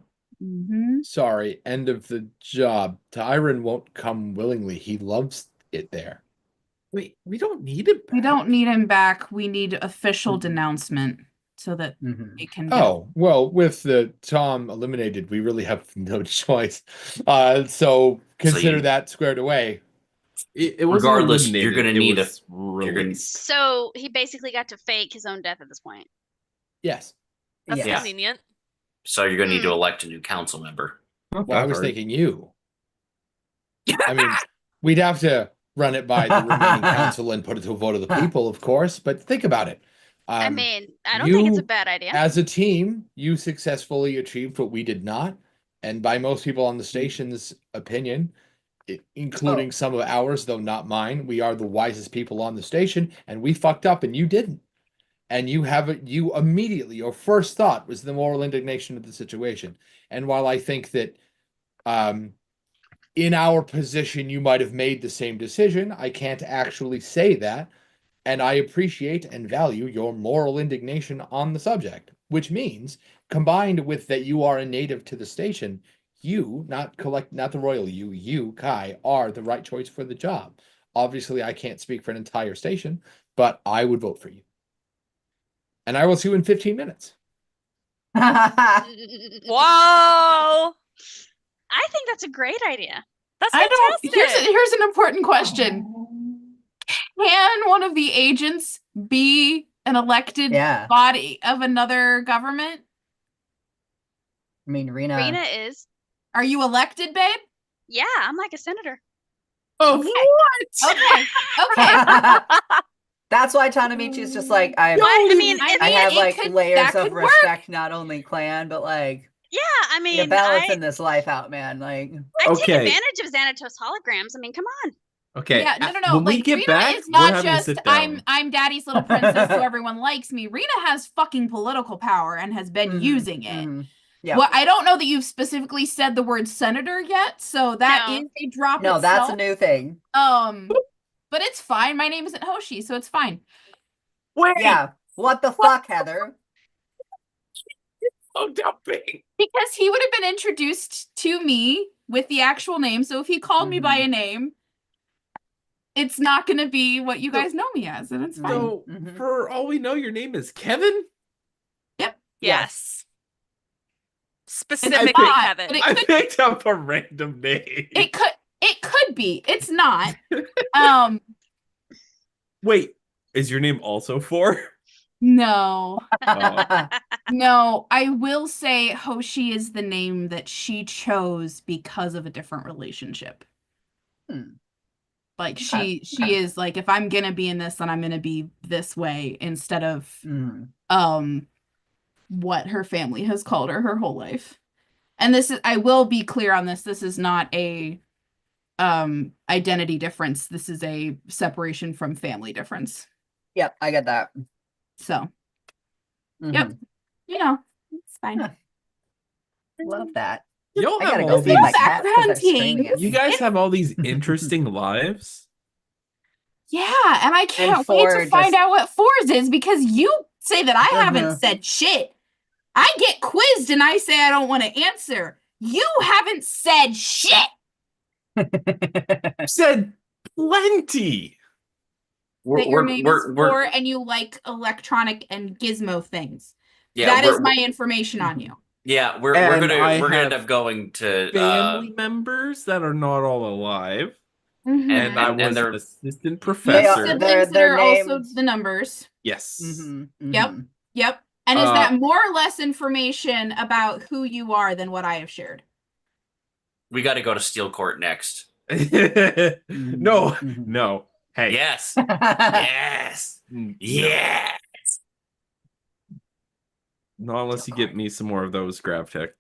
sorry, end of the job. Tyron won't come willingly. He loves it there. Wait, we don't need him back. We don't need him back. We need official denouncement so that it can go. Oh, well, with the Tom eliminated, we really have no choice. So consider that squared away. It wasn't Regardless, you're eliminated, gonna it need was you're gonna- released. So he basically got to fake his own death at this point. Yes. That's Yeah. convenient. So you're gonna need to elect a new council member. Well, I was thinking you. I mean, we'd have to run it by the remaining council and put it to a vote of the people, of course. But think about it. I mean, I don't think it's a bad idea. As a team, you successfully achieved what we did not. And by most people on the station's opinion, including some of ours, though not mine, we are the wisest people on the station, and we fucked up and you didn't. And you immediately, your first thought was the moral indignation of the situation. And while I think that in our position, you might have made the same decision, I can't actually say that. And I appreciate and value your moral indignation on the subject, which means, combined with that you are a native to the station, you, not the royal you, Kai, are the right choice for the job. Obviously, I can't speak for an entire station, but I would vote for you. And I will see you in 15 minutes. Whoa! I think that's a great idea. That's I don't. fantastic. Here's an important question. Can one of the agents be an elected body of another government? I mean, Rena is. Are you elected, babe? Yeah, I'm like a senator. Oh, Okay. what? Okay. That's why Tanamichi is just like I have like layers of respect, not only clan, but like I mean, you're balancing this life out, man. Like I take advantage of Xanatos holograms. I mean, come on. Okay. Yeah, no. When we Like, get Rena back, is we're not having to just sit down. I'm daddy's little princess, so everyone likes me. Rena has fucking political power and has been using it. Yeah. Well, I don't know that you've specifically said the word senator yet, so that is a drop. No, that's a new thing. But it's fine. My name isn't Hoshi, so it's fine. Wait. Yeah. What the fuck, Heather? So dumping. Because he would have been introduced to me with the actual name. So if he called me by a name, it's not going to be what you guys know me as, and it's fine. So, for all we know, your name is Kevin? Yep. Yes. Specifically, Kevin. I picked up a random name. It could be. It's not. Wait, is your name also 4? No. Oh. No, I will say Hoshi is the name that she chose because of a different relationship. Like she is like, if I'm gonna be in this, then I'm gonna be this way instead of what her family has called her whole life. And this is, I will be clear on this, this is not a identity difference. This is a separation from family difference. Yep, I get that. So yep, you know, it's fine. Love that. Y'all I have gotta all go feed these my cat 'cause they're screaming. You guys have all these interesting lives. Yeah, and I can't And wait Ford to find just- out what Fours is, because you say that I haven't said shit. I get quizzed and I say I don't want to answer. You haven't said shit. Said plenty. That your name is Four and you like electronic and gizmo things. That is my information on you. Yeah, we're And I gonna end have up going to family members that are not all alive. Mhm. And I And was they're- an assistant You have professor. siblings that are also the numbers. Yes. Yep. Yep. And is that more or less information about who you are than what I have shared? We got to go to Steel Court next. No, no. Hey. Yes. Yes. No. Yeah. Not unless you get me some more of those grav tech.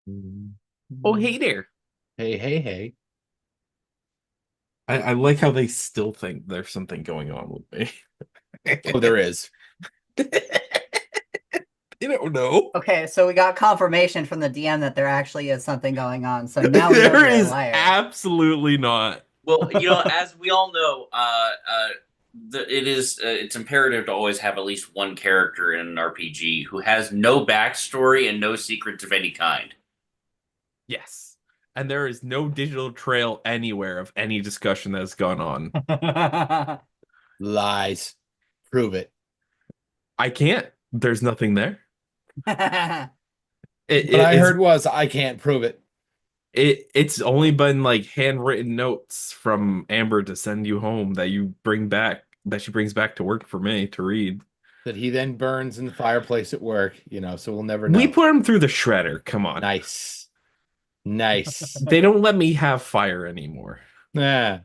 Oh, hey there. Hey, hey, hey. I like how they still think there's something going on with me. Oh, there is. They don't know. Okay, so we got confirmation from the DM that there actually is something going on. So now we know There you're a is liar. absolutely not. Well, as we all know, it's imperative to always have at least one character in an RPG who has no backstory and no secrets of any kind. Yes. And there is no digital trail anywhere of any discussion that has gone on. Lies. Prove it. I can't. There's nothing there. What I heard was I can't prove it. It's only been like handwritten notes from Amber to send you home that she brings back to work for me to read. That he then burns in the fireplace at work, so we'll never know. We put him through the shredder. Come on. Nice. They don't let me have fire anymore. Yeah.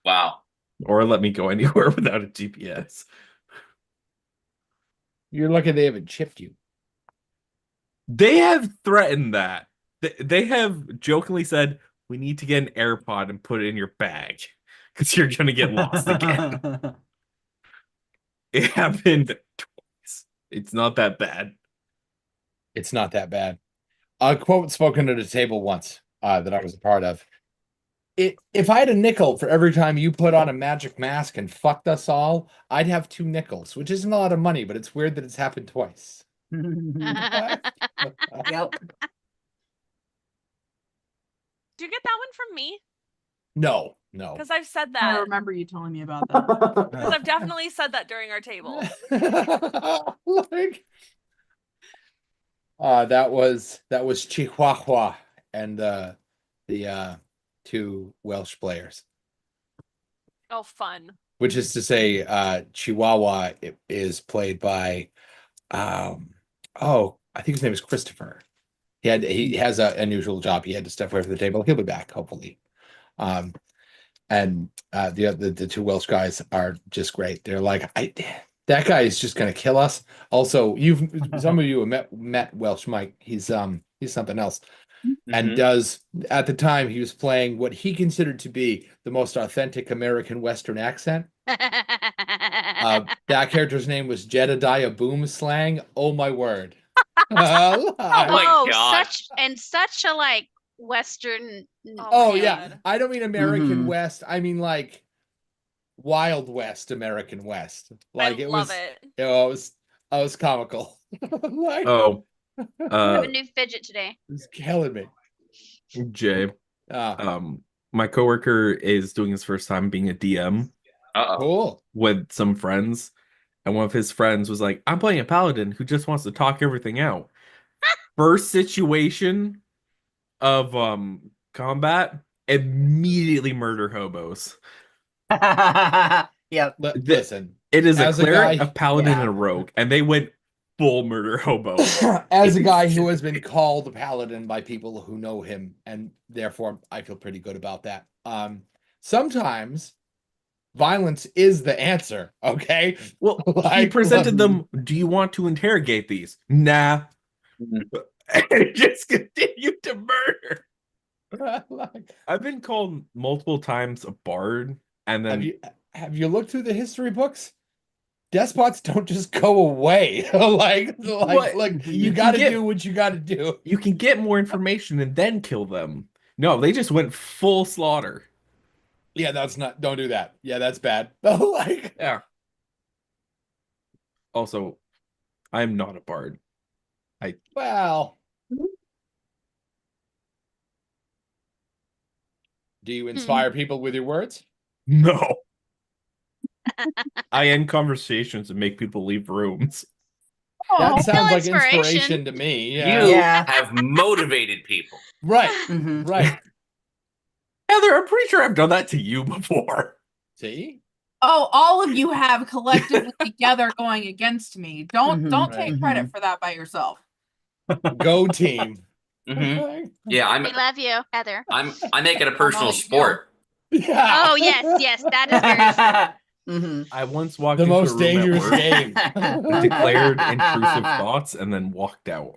Wow. Or let me go anywhere without a GPS. You're lucky they haven't chipped you. They have threatened that. They have jokingly said, we need to get an AirPod and put it in your bag because you're going to get lost again. It happened twice. It's not that bad. It's not that bad. A quote spoken at a table once that I was a part of. If I had a nickel for every time you put on a magic mask and fucked us all, I'd have 2 nickels, which isn't a lot of money, but it's weird that it's happened twice. Yep. Do you get that one from me? No. Because I've said I that. remember you telling me about that. Because I've definitely said that during our table. That was Chihuahua and the 2 Welsh players. Oh, fun. Which is to say, Chihuahua is played by, I think his name is Christopher. He has an unusual job. He had to step away from the table. He'll be back, hopefully. And the 2 Welsh guys are just great. They're like, that guy is just gonna kill us. Also, some of you have met Welsh Mike. He's something else. And does, at the time, he was playing what he considered to be the most authentic American Western accent. That character's name was Jedediah Boomslang. Oh my word. Oh my God. such a like Western. Oh my yeah. God. I don't mean American Mhm. West. I mean like Wild West American West. Like I love it. It was comical. Like, Oh, I have a new fidget today. it's killing me. Jay. My coworker is doing his first time being a DM Cool. with some friends, and one of his friends was like, I'm playing a paladin who just wants to talk everything out. First situation of combat, immediately murder hobos. Yep. Listen, It is a as a cleric, guy- a paladin, yeah. and a rogue, and they went full murder hobo. as a guy who has been called a paladin by people who know him, and therefore I feel pretty good about that. Sometimes violence is the answer, okay? Well, he Like, presented them, do you want to interrogate these? Nah. And he just continued to murder. like, I've been called multiple times a bard, and then have you looked through the history books? Despots don't just go away. like you can gotta get- do what you gotta do. you can get more information and then kill them. No, they just went full slaughter. Yeah, don't do that. Yeah, that's bad. Like, Yeah. Also, I'm not a bard. well, do you inspire people with your words? No. I end conversations and make people leave rooms. That sounds like inspiration. inspiration to me. You Yeah. Yeah. have motivated people. Right. Mhm. Right. Heather, I'm pretty sure I've done that to you before. See? Oh, all of you have collectively together going against me. Don't Mhm. take Right. credit for that by yourself. Go team. Mhm. Yeah, We love you, Heather. I make it a personal like, sport. Yeah. Oh yes, that is very true. Mhm. I once walked The into a most room dangerous at work, game. declared intrusive thoughts, and then walked out.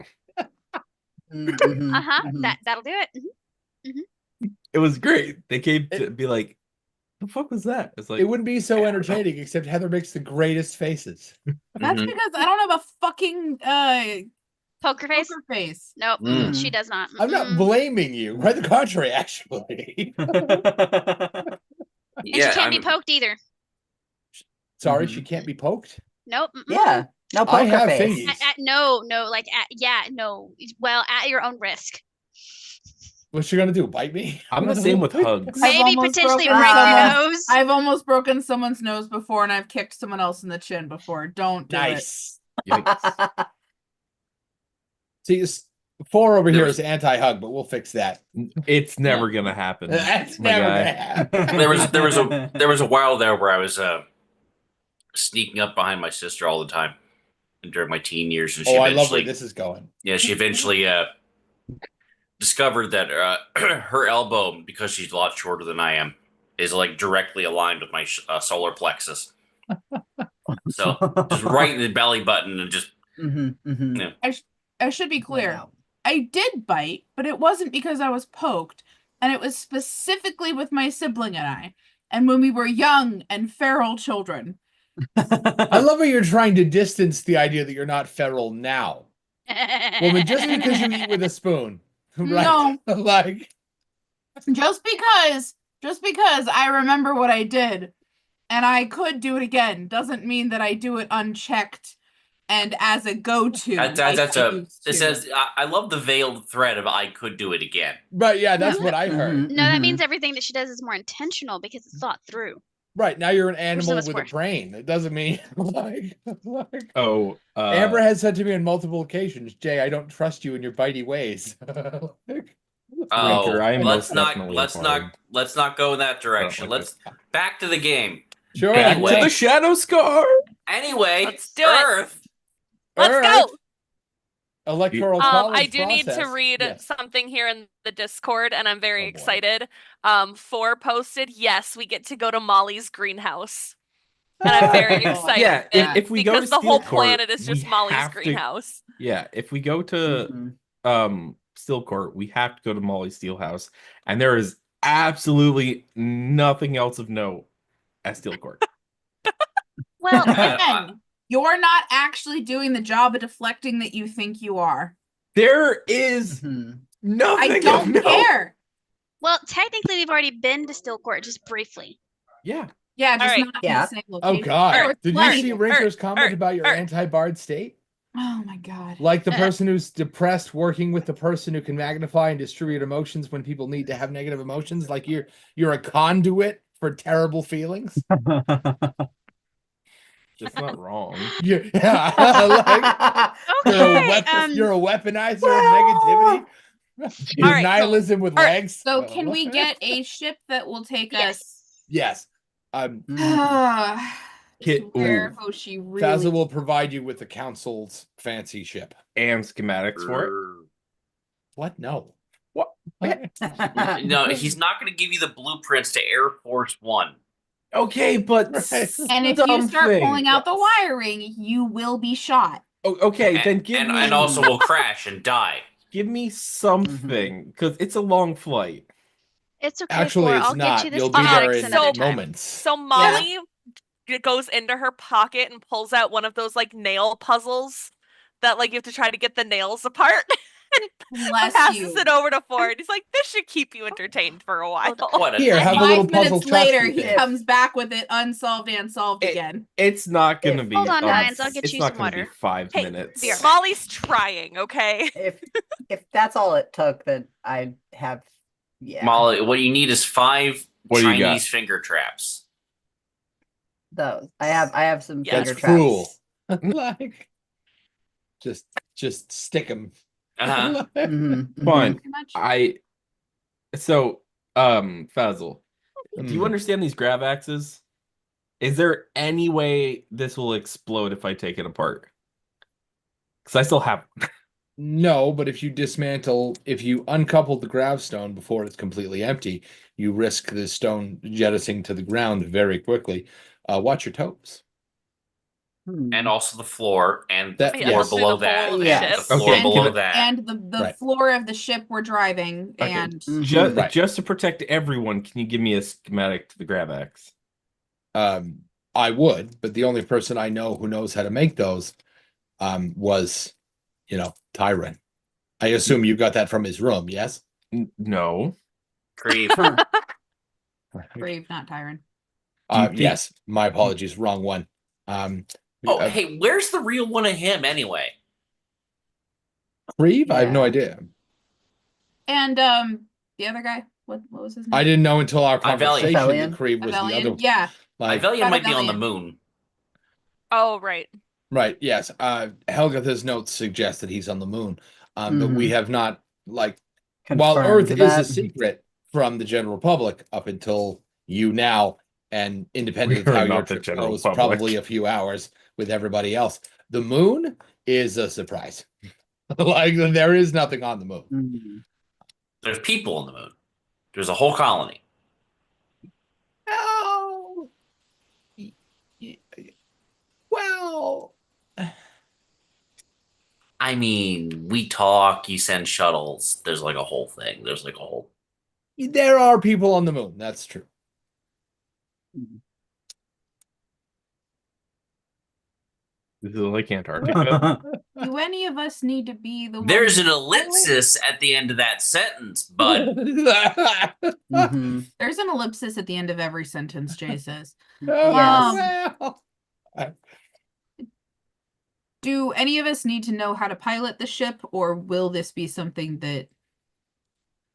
That'll do it. It was great. They came to be like, "The fuck was that?" It's like It wouldn't be so entertaining, except Heather makes the greatest faces. That's because I don't have a fucking Poker face. poker face. Nope, Mm. she does not. I'm not blaming you. Quite the contrary, actually. And she can't be poked either. Sorry, she can't be poked. Nope. Yeah. No I poker have face. fingies. No, well, at your own risk. What's she gonna do? Bite me? I'm the same with hugs. I've Maybe almost potentially broken break someone's- your nose. I've almost broken someone's nose before, and I've kicked someone else in the chin before. Don't do it. Nice. Yikes. See, 4 over here There's- is anti-hug, but we'll fix that. It's never gonna happen. That's my never guy. gonna happen. There was a while there where I was sneaking up behind my sister all the time during my teen years, and she Oh, I love eventually where this is going. she eventually discovered that her elbow, because she's a lot shorter than I am, is like directly aligned with my solar plexus. So just right in the belly button, and just I should be clear. I did bite, but it wasn't because I was poked, and it was specifically with my sibling and I, and when we were young and feral children. I love how you're trying to distance the idea that you're not feral now. Woman, just because you eat with a spoon. Right? No. Like, Just because I remember what I did and I could do it again doesn't mean that I do it unchecked and as a go-to. It says I love the veiled thread of I could do it again. but yeah, that's what I heard. No, that means everything that she does is more intentional because it's thought through. Right, now you're an animal much with worse. a brain. It doesn't mean like Oh, Amber has said to me on multiple occasions, Jay, I don't trust you in your bitey ways. Oh, Winker, I am let's most not definitely let's a not bard. let's not go in that direction. Okay. Let's back to the game. Sure. Back Anyway. to the shadow scar. Anyway, Let's do it. Earth. Let's Earth, go. Electoral college I do need to process. read Yes. something here in the Discord, and I'm very Oh, boy. excited. 4 posted, yes, we get to go to Molly's greenhouse. And I'm very Oh, excited. Yeah, if we go because to the whole Steelcourt, planet is just we Molly's have to- greenhouse. Yeah, if we go to Steelcourt, we have to go to Molly's Steelhouse, and there is absolutely nothing else of note at Steelcourt. Well, Again, you're not actually doing the job of deflecting that you think you are. There is nothing. I of don't note. care. technically, we've already been to Stillcourt, just briefly. Yeah. Yeah, just Alright. not in Yeah. the same Oh location. God! Or Did you flirting. see Rinker's comment about your Ert. anti-bard state? Oh my god. Like the person who's depressed working with the person who can magnify and distribute emotions when people need to have negative emotions. Like you're a conduit for terrible feelings. Just not wrong. Like, you're a Okay. you're a weaponizer of negativity. You're All right, nihilism with Ert, legs. So can we get a ship that will take us Yes. Kit- to where ooh. Hoshi really Fazla will provide you with the council's fancy ship. And schematics for it. What? No. What? No, he's not going to give you the blueprints to Air Force One. Okay, but Right. and if you start something. pulling out the wiring, you will be shot. Okay, then give me and also will crash and die. give me something because it's a long flight. It's okay. Actually, Flora, it's I'll not. get you the You'll be there schematics in another time. moments. So Molly goes into her pocket and pulls out one of those like nail puzzles that like you have to try to get the nails apart. and Bless passes you. it over to Ford. He's like, this should keep you entertained for a while. What? Here, And have a little 5 puzzle minutes later, he thing. comes back with it unsolved and solved It- again. It's not gonna be. Hold on, um, Hines, I'll get it's you not some gonna be water. 5 Hey, minutes. beer. Molly's trying, okay? if that's all it took, then I'd have Molly, what you need is 5 What do you got? Chinese finger traps. those. I have some Yeah, finger That's traps. cruel. Like, just stick them. Uh-huh. Fine. Pretty much. Fazl, do you understand these grav axes? Is there any way this will explode if I take it apart? Because I still have. No, but if you uncouple the gravestone before it's completely empty, you risk the stone jettisoning to the ground very quickly. Watch your toes. and also the floor and the That- floor yes. below The whole that, of the Yes. and the ship. floor Okay, below can I- that. And the Right. floor of the ship we're driving, Okay. and Just, Right. just to protect everyone, can you give me a schematic to the Gravex? I would, but the only person I know who knows how to make those was, Tyron. I assume you got that from his room, yes? No. Grief. Brave, not Tyron. Do you think- Yes, my apologies, wrong one. Oh, hey, where's the real one of him anyway? Creve? I have no Yeah. idea. And the other guy, what was his name? I didn't know until our Ivelian. conversation that Ivelian? Creve was the Ivelian? other. Yeah. Like, Ivelian Got might be on the Ivelian. moon. Oh, right. right, yes. Helga's notes suggest that he's on the moon. But we Mhm. have not, while Confirmed Earth is a that. secret from the general public up until you now, and independent We of are how your not the trip general goes, public. probably a few hours with everybody else. The moon is a surprise. Like, there is nothing on the moon. Mhm. There's people on the moon. There's a whole colony. Oh, well, I mean, we talk, you send shuttles. There's like a whole thing. There's like a whole. there are people on the moon. That's true. This is like Antarctica. Do any of us need to be the one? There's an ellipsis at the end of that sentence, bud. Mhm. There's an ellipsis at the end of every sentence, Jay says. Yes. Well, Do any of us need to know how to pilot the ship, or will this be something that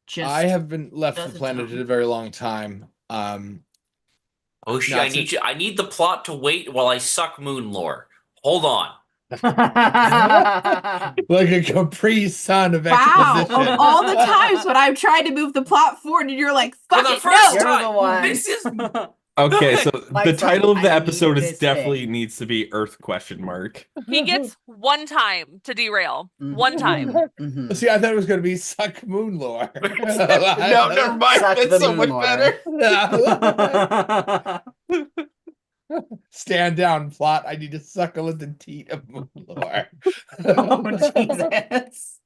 just I have been left does the its planet own? a very long time. Oh shit! No, I need you. I need the plot to wait while I suck moon lore. Hold on. Like a Capri Sun of Wow, exposition. of all the times when I've tried to move the plot forward and you're like, For fuck the it, first no! You're time. the one. This is Okay, so the Mike's title like, of the "I episode need is this definitely thing." needs to be Earth question mark. He gets one time to derail. Mhm. One time. Mhm. See, I thought it was going to be suck moon lore. No, never mind. Suck That's the so moon much lore. better. Stand down, plot. I need to suck a little teat of moon lore. Oh, Jesus.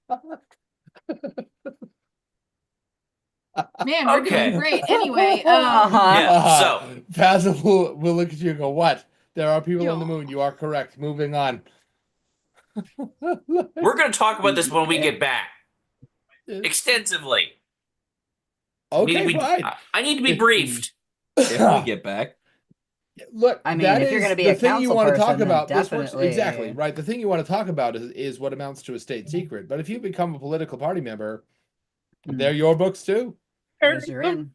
Man, we're Okay. doing great. Anyway, Uh-huh. Yeah, so- Basil will look at you and go, "What? There are people on the Yo. moon. You are correct. Moving on." We're going to talk about this when we get back extensively. Okay, fine. I need to be briefed. If we get back. Look, I mean, that if you're is gonna be the a thing you council want to person, talk then about. This works definitely- exactly right. The thing you want to talk about is what amounts to a state secret. But if you become a political party member, Mm. they're your books too. Yes, you're in.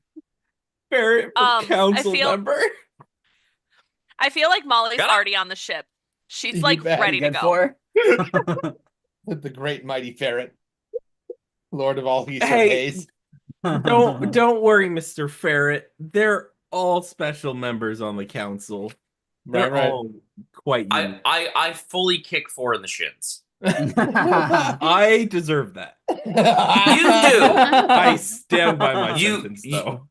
Barrett for I council feel- member. I feel like Molly's Got it. already on the ship. She's You like bet. ready to Good go. for. The great mighty ferret, Lord of all he Hey, surveys. don't worry, Mr. Ferret. They're all special members on the council. They're Right. all quite unique. I fully kick 4 in the shins. I deserve that. You do. I stand by my You- sentence, you- though.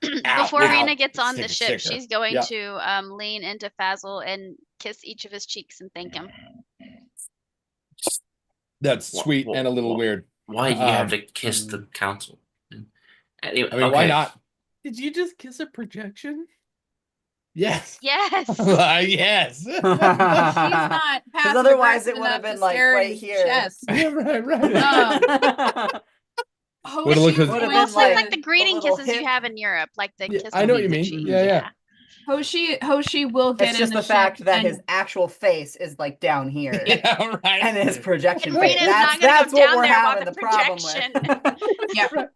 Before Ow. Rena gets on the Sticker, ship, sticker. she's going Yeah. to lean into Fazel and kiss each of his cheeks and thank him. That's sweet and a little weird. Why do you have to Um, kiss the council? Anyway, I mean, why okay. not? Did you just kiss a projection? Yes. Yes. Yes. she's not passive otherwise it aggressive would have enough to been, like, stare at right his here. chest. Yeah, right. Hoshi looked is at- Would've going been Well, it's like- like the greeting little kisses you hip. have in Europe, like the Yeah, kiss. I know on what you the mean. cheek. Yeah. Hoshi will get It's in just the the fact ship that and his actual face is like down here. Yeah, right. And his projection And face. Rena's not That's gonna go what down we're there while having the the problem projection. with.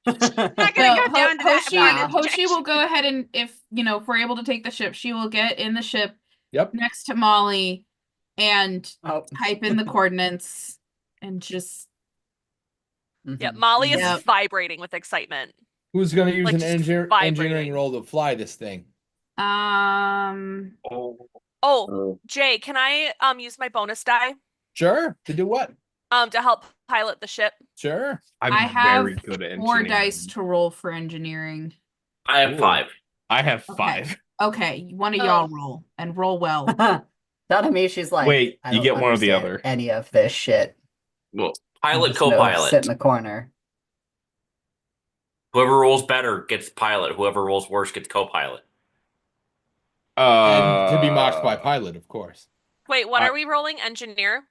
Not gonna go down to that Hoshi, part of the Hoshi will projection. go ahead and if we're able to take the ship, she will get in the ship Yep. next to Molly and Oh. type in the coordinates and just Yeah, Mhm. Molly is Yep. vibrating with excitement. Who's going to use Like, an just engineering vibrating. role to fly this thing? Oh, Jay, can I use my bonus die Sure. To do what? to help pilot the ship? Sure. I'm I have very good at 4 engineering. dice to roll for engineering. I have Ooh. 5. I have Okay. 5. Okay, one of y'all roll and roll well. She's like, Wait, I you don't get one or the understand other. any of this shit. Well, I pilot, just know co-pilot. sit in the corner. Whoever rolls better gets pilot. Whoever rolls worse gets co-pilot. And to be mocked by pilot, of course. Wait, what I- are we rolling? Engineer?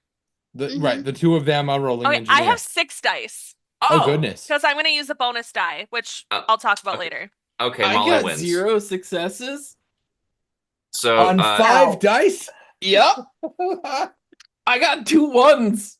Right, the two of them are rolling Okay, engineer. I have 6 dice. Oh, goodness. Because I'm going to use a bonus die, which I'll talk about okay. later. Okay, I Molly got wins. 0 successes. So On 5 dice? Yep. I got 2 1s.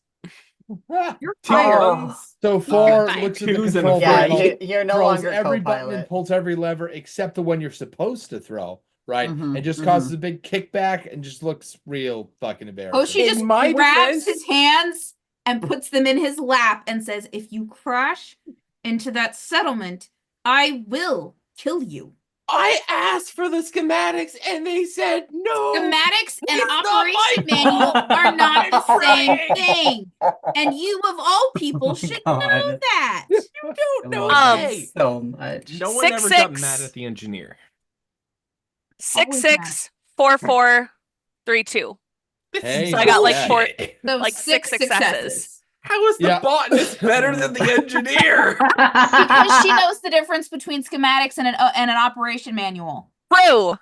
You're 2 Oh. 1s. So 4 Fine. looks at the 2s and control a Yeah, panel, you're no throws longer every button and co-pilot. pulls every lever except the one you're supposed to throw, right? Mhm, And just mhm. causes a big kickback and just looks real fucking embarrassing. Hoshi just In my grabs defense- his hands and puts them in his lap and says, "If you crash into that settlement, I will kill you." I asked for the schematics and they said no. Schematics and It's not operation my manual fault. are not the I'm same trying. thing. And you, of all people, Oh my should God. know that. You don't I know. love Um, you so much. No one ever got 6-6. mad at the engineer. 6-6-4-4-3-2. Hey, So I got like not bad. 4, So like 6 successes. How is the Yeah. botanist better than the engineer? Because she knows the difference between schematics and an operation manual. True.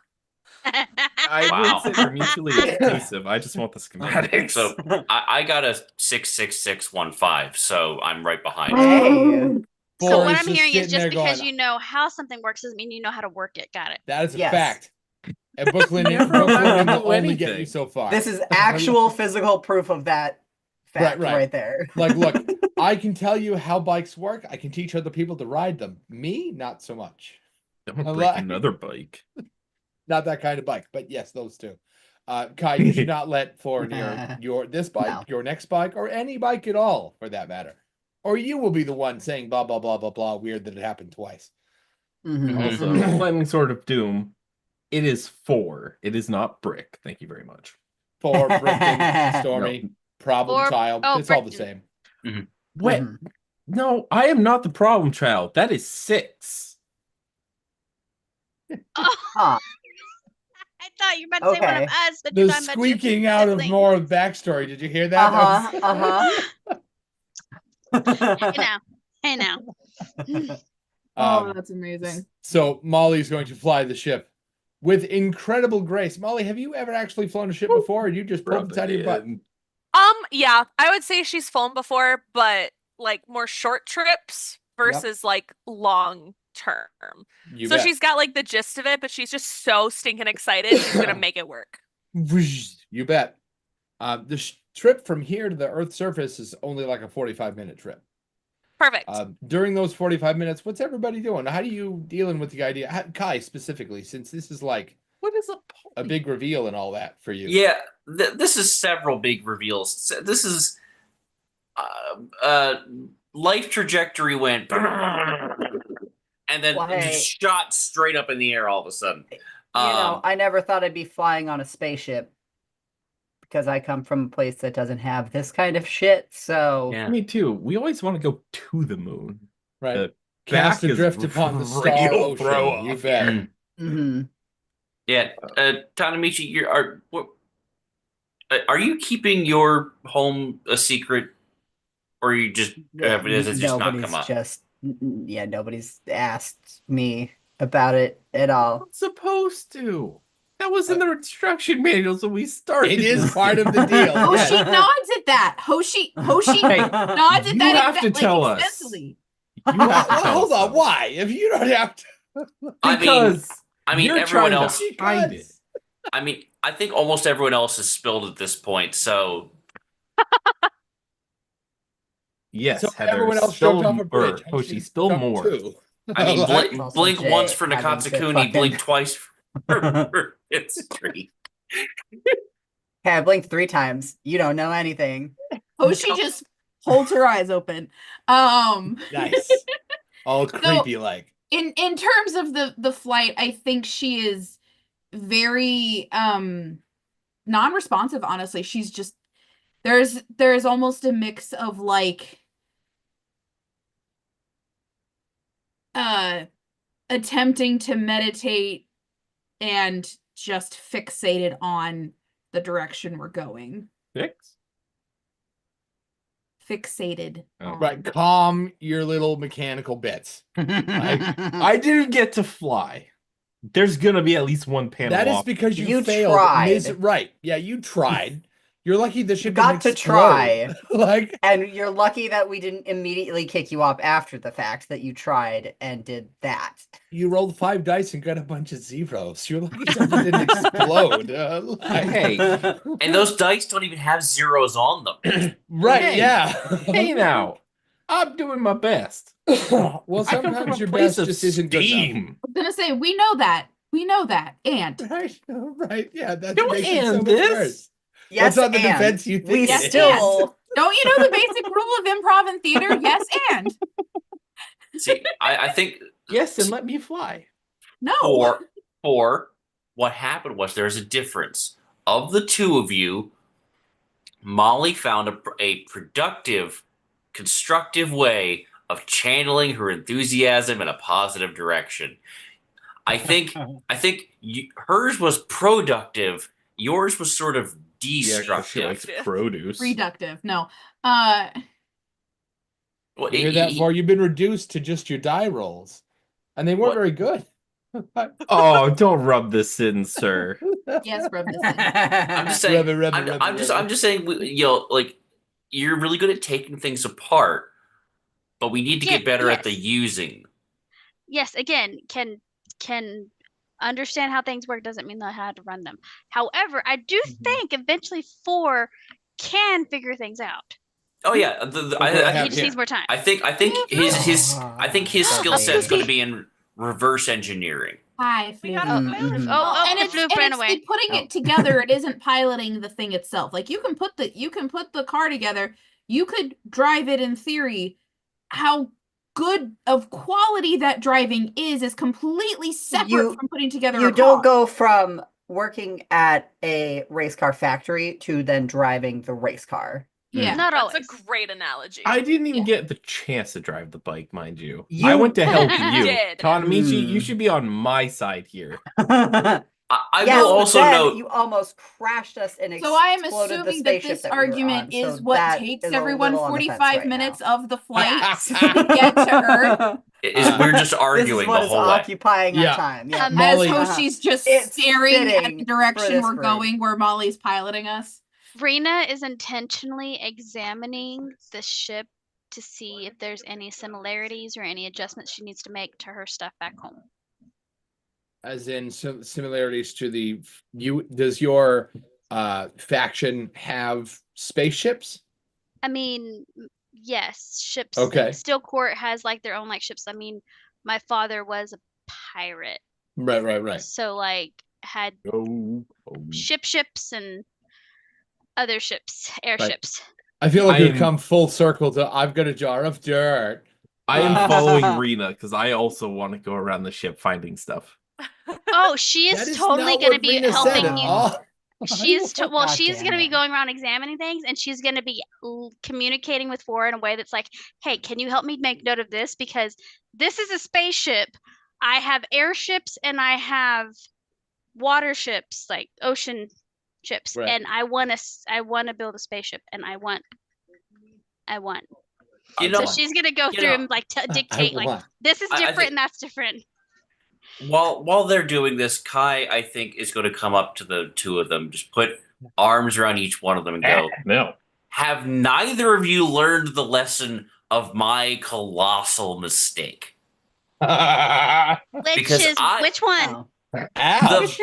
I Wow. wouldn't say they're mutually exclusive. I just want the schematics. So I got a 66615, so I'm right behind. Hey. So Four what is I'm hearing is sitting just there because going, you know how something works doesn't mean you know how to work it. Got it. that is a Yes. fact. And booklearning Never allowed to will do only get you anything. so far. This is actual physical proof of that fact Right. right there. Like, look, I can tell you how bikes work. I can teach other people to ride them. Me, not so much. Don't I break li- another bike. Not that kind of bike, but yes, those two. Kai, you should not let Four near this bike, No. your next bike, or any bike at all, for that matter. Or you will be the one saying blah blah blah blah blah. Weird that it happened twice. Mhm, Also, mhm. Lightning Sword of Doom. It is 4. It is not brick. Thank you very much. For Brickton, Stormy, Problem Or- Child, oh, it's all the Brickton. same. Wait, Mhm. no, I am not the problem child. That is 6. Oh, Huh. I thought you were about to say one of Okay. us, but you're The talking about your squeaking out of sibling. more of backstory. Did you hear that? That was- Hey now. That's amazing. So Molly's going to fly the ship with incredible grace. Molly, have you ever actually flown a ship before, or you just pulled it out of your butt? Yeah, I would say she's flown before, but like more short trips versus like long term. You So bet. she's got like the gist of it, but she's just so stinking excited. She's gonna make it work. You bet. The trip from here to the Earth's surface is only like a 45-minute trip. Perfect. During those 45 minutes, what's everybody doing? How do you dealing with the idea? Kai specifically, since this is like What is a big reveal and all that for you. Yeah, this is several big reveals. This is life trajectory went and then Well, hey. just shot straight up in the air all of a sudden. I never thought I'd be flying on a spaceship because I come from a place that doesn't have this kind of shit. So Yeah. Me too. We always want to go to the moon. Right. The Cast back is adrift upon the star real ocean. throw You off bet. here. mhm. Yeah, Tanamichi, are you keeping your home a secret, or you just has it just not nobody's come up? nobody's asked me about it at all. Not supposed to. That was in the instruction manual, so we started. It is this part of the thing. deal. Hoshi yes. nods at that. Hoshi Hey, nods at you that have to tell us. extensively. You have to tell Hold us, on. though. Why? If you don't have to. Because I mean, you're everyone trying else. to hide it. I mean, I think almost everyone else has spilled at this point. So Yes, So Heather, everyone else spill jumped off a bridge. or Hoshi, spill jumped more. too. I mean, Like- blink, Also blink once Jay for having to Nakatsukuni, fucking- blink twice for Fifth Street. Okay, I blinked 3 times. You don't know anything. Hoshi just holds her eyes open. Nice. All creepy like. In terms of the flight, I think she is very non-responsive, honestly. She's just there's almost a mix of like attempting to meditate and just fixated on the direction we're going. Fix? Fixated. Oh. on- Right, calm your little mechanical bits. I didn't get to fly. There's gonna be at least one panel That is off. because you You failed. tried. Right. Yeah, you tried. You're lucky the ship got didn't to explode. try. Like, And you're lucky that we didn't immediately kick you off after the fact that you tried and did that. you rolled 5 dice and got a bunch of zeros. You're lucky something didn't explode. Hey. And those dice don't even have zeros on them. Right, Hey. yeah. Hey now, I'm doing my best. Well, I come from sometimes a your place best of just isn't good enough. steam. I was gonna say, we know that. We know that. And Right, right, yeah, that Don't makes it so end much this. worse. Yes, That's not the and defense you think we it is. still don't you know the basic rule of improv and theater? Yes, and See, I think Yes, and let me fly. no. for what happened was there's a difference. Of the two of you, Molly found a productive, constructive way of channeling her enthusiasm in a positive direction. I think hers was productive. Yours was sort of Yeah, 'cause she likes destructive. produce. Reductive. No. Well, You hear that, Vor? You've been reduced to just your die rolls. And they weren't What? very good. Oh, don't rub this in, sir. Yes, rub this in. I'm just saying. Rub it, I'm just saying. Like you're really good at taking things apart, but we need to get better at the Yes. using. Yes, again, can understand how things work doesn't mean know how to run them. However, I do think eventually 4 can figure things out. Oh yeah, He just needs more time. I think his skill set's going to be in reverse engineering. Hi, We Fluke. got a Mm, move. mhm. Oh, and the it's, fluke and ran it's away. the putting Oh. it together. It isn't piloting the thing itself. Like you can put the car together. You could drive it in theory. How good of quality that driving is completely separate from putting together You a don't car. go from working at a race car factory to then driving the race car. Yeah. Not That's always. a great analogy. I didn't even Yeah. get the chance to drive the bike, mind you. You I went to help You you. did. Tanamichi, you Hmm. should be on my side here. I Yes, will but also then note. you almost crashed us and So I am exploded the assuming that spaceship this that we were argument on, is so what that takes is a everyone little on the fence 45 right minutes now. of the flight to get to Earth. We're just This is arguing what the is whole way. occupying Yeah. our time. Yeah. Molly- As Hoshi's just It's staring at fitting the for direction this we're group. going, where Molly's piloting us. Rena is intentionally examining the ship to see if there's any similarities or any adjustments she needs to make to her stuff back home. As in some similarities to does your faction have spaceships? I mean, yes, ships. Okay. Like, Steel Court has like their own like ships. I mean, my father was a pirate, Right. so like had Oh. ships and other ships, airships. I feel like I we've am- come full circle to I've got a jar of dirt. I am following Rena because I also want to go around the ship finding stuff. Oh, she That is is totally not going to what be Rena said helping at you. all. She's well, God she's damn going to be it. going around examining things, and she's going to be communicating with Four in a way that's like, "Hey, can you help me make note of this? Because this is a spaceship. I have airships and I have water ships, like ocean ships, Right. and I want to build a spaceship, and I want." You So know, she's going to go you through know, and like I dictate, like want. this is I different think- and that's different. while they're doing this, Kai, I think, is going to come up to the two of them, just put arms around each one of them and go, No. have neither of you learned the lesson of my colossal mistake? Which Because is which one? Oh. Ouch.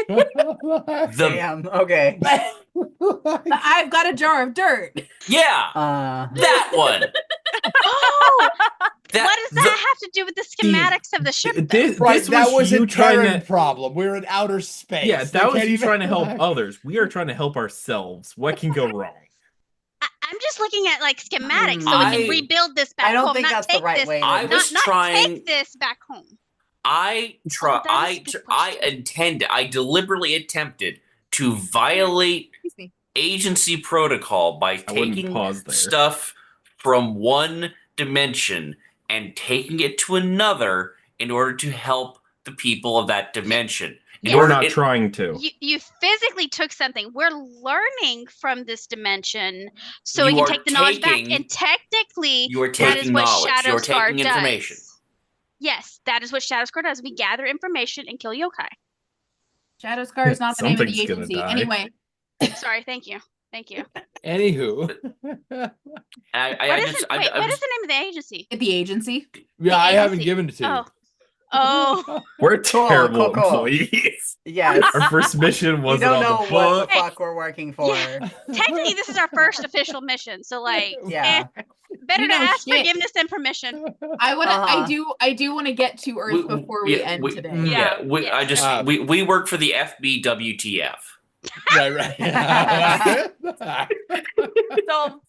Damn. Okay. I've got a jar of dirt. Yeah, that one. Oh, That- what does that have to do with the schematics of the ship? though? This Right, that was a you trying Terran to. problem. We're in outer space. Yeah, They that was can't you even- trying to help others. We are trying to help ourselves. What can go wrong? I'm just looking at like schematics so we I- can rebuild this back I don't home. think not that's the take right this, way to I do was not trying. take this back home. I that is a good question. I deliberately attempted to violate Excuse me. agency protocol by I wouldn't taking pause there. stuff from one dimension and taking it to another in order to help the people of that dimension. Yes. We're not trying to. You physically took something. We're learning from this dimension, so we You can are take the knowledge back. taking- And technically, You are that is taking what knowledge. Shadow You are Scar taking information. does. Yes, that is what Shadow Scar does. We gather information and kill yokai. Shadow Scar is not the name of the Something's gonna agency. die. Anyway, Sorry, thank you. Anywho, What is the name of the agency? the agency. yeah, I haven't agency. given it to you. Oh. We're terrible cool. employees. Yes. Our first mission You wasn't don't on know the what the book. fuck we're working for. Yeah. Technically, this is our first official mission, so like, Yeah. better You to know ask shit. forgiveness than permission. I do want to get to Earth before we end today. Yeah. We work for the FBWTF. Right. So,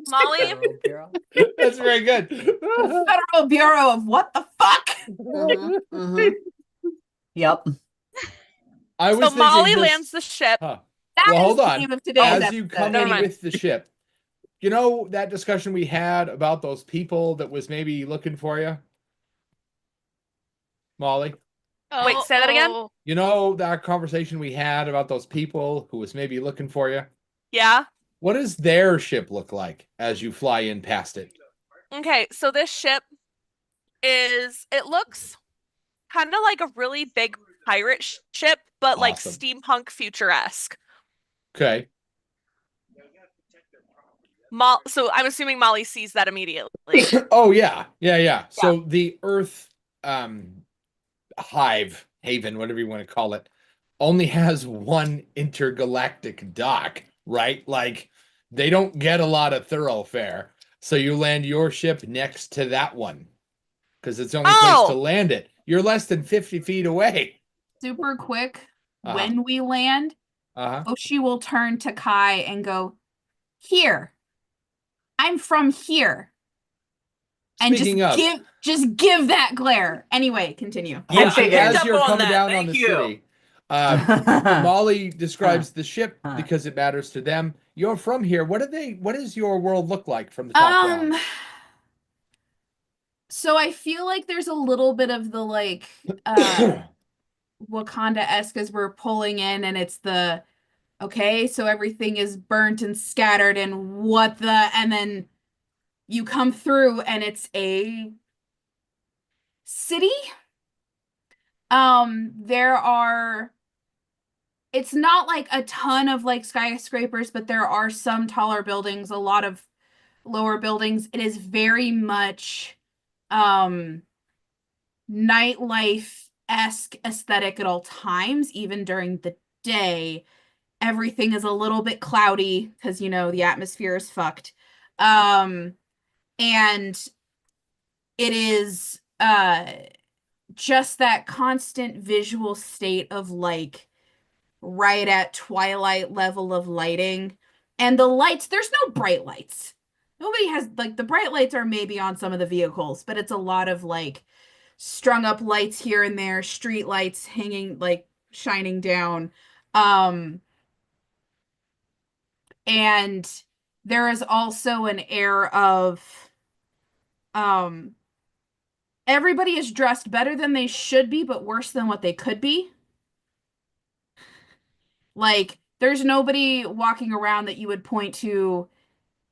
Molly, Federal Bureau. That's very good. Federal Bureau of what the fuck? Yep. I was so thinking Molly this- lands the ship. Huh. That Well, is hold the on. name of today's As you come Never in mind. with the ship, you know that discussion we had about those people that was maybe looking for you, Molly? Wait, say that again? Oh. You know that conversation we had about those people who was maybe looking for you? Yeah. What does their ship look like as you fly in past it? Okay, so this ship it looks kind of like a really big pirate ship, but like Awesome. steampunk futuresque. Okay. So I'm assuming Molly sees that immediately. Oh yeah. So the Earth hive, haven, whatever you want to call it, only has one intergalactic dock, right? Like they don't get a lot of thoroughfare. So you land your ship next to that one. Because it's the only place to land it. You're less than 50 feet away. Super quick. Uh-huh. When we land, Oshi will turn to Kai and go, "Here. I'm from here." And Speaking of, just give that glare. Anyway, continue. Yeah, Handshake I hands. picked as up you're on coming that. down Thank on the you. city, Molly describes the ship because it matters to them. You're from here. What does your world look like from the top down? So I feel like there's a little bit of the like Wakanda-esque as we're pulling in, and it's the okay, so everything is burnt and scattered and and then you come through and it's a city. It's not like a ton of like skyscrapers, but there are some taller buildings, a lot of lower buildings. It is very much nightlife-esque aesthetic at all times, even during the day. Everything is a little bit cloudy because the atmosphere is fucked. And it is just that constant visual state of like right at twilight level of lighting. And the lights, there's no bright lights. Nobody has like the bright lights are maybe on some of the vehicles, but it's a lot of like strung up lights here and there, street lights hanging like shining down. And there is also an air of everybody is dressed better than they should be, but worse than what they could be. Like, there's nobody walking around that you would point to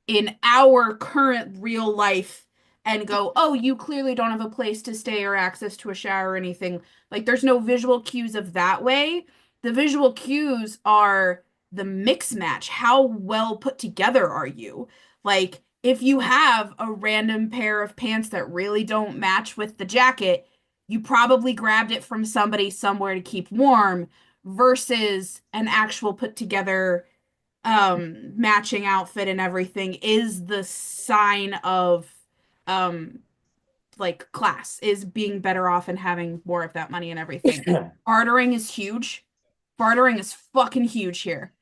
in our current real life and go, "Oh, you clearly don't have a place to stay or access to a shower or anything." Like, there's no visual cues of that way. The visual cues are the mix match. How well put together are you? Like, if you have a random pair of pants that really don't match with the jacket, you probably grabbed it from somebody somewhere to keep warm versus an actual put together matching outfit and everything is the sign of like class, is being better off and having more of that money and everything. Bartering is huge. Bartering is fucking huge here.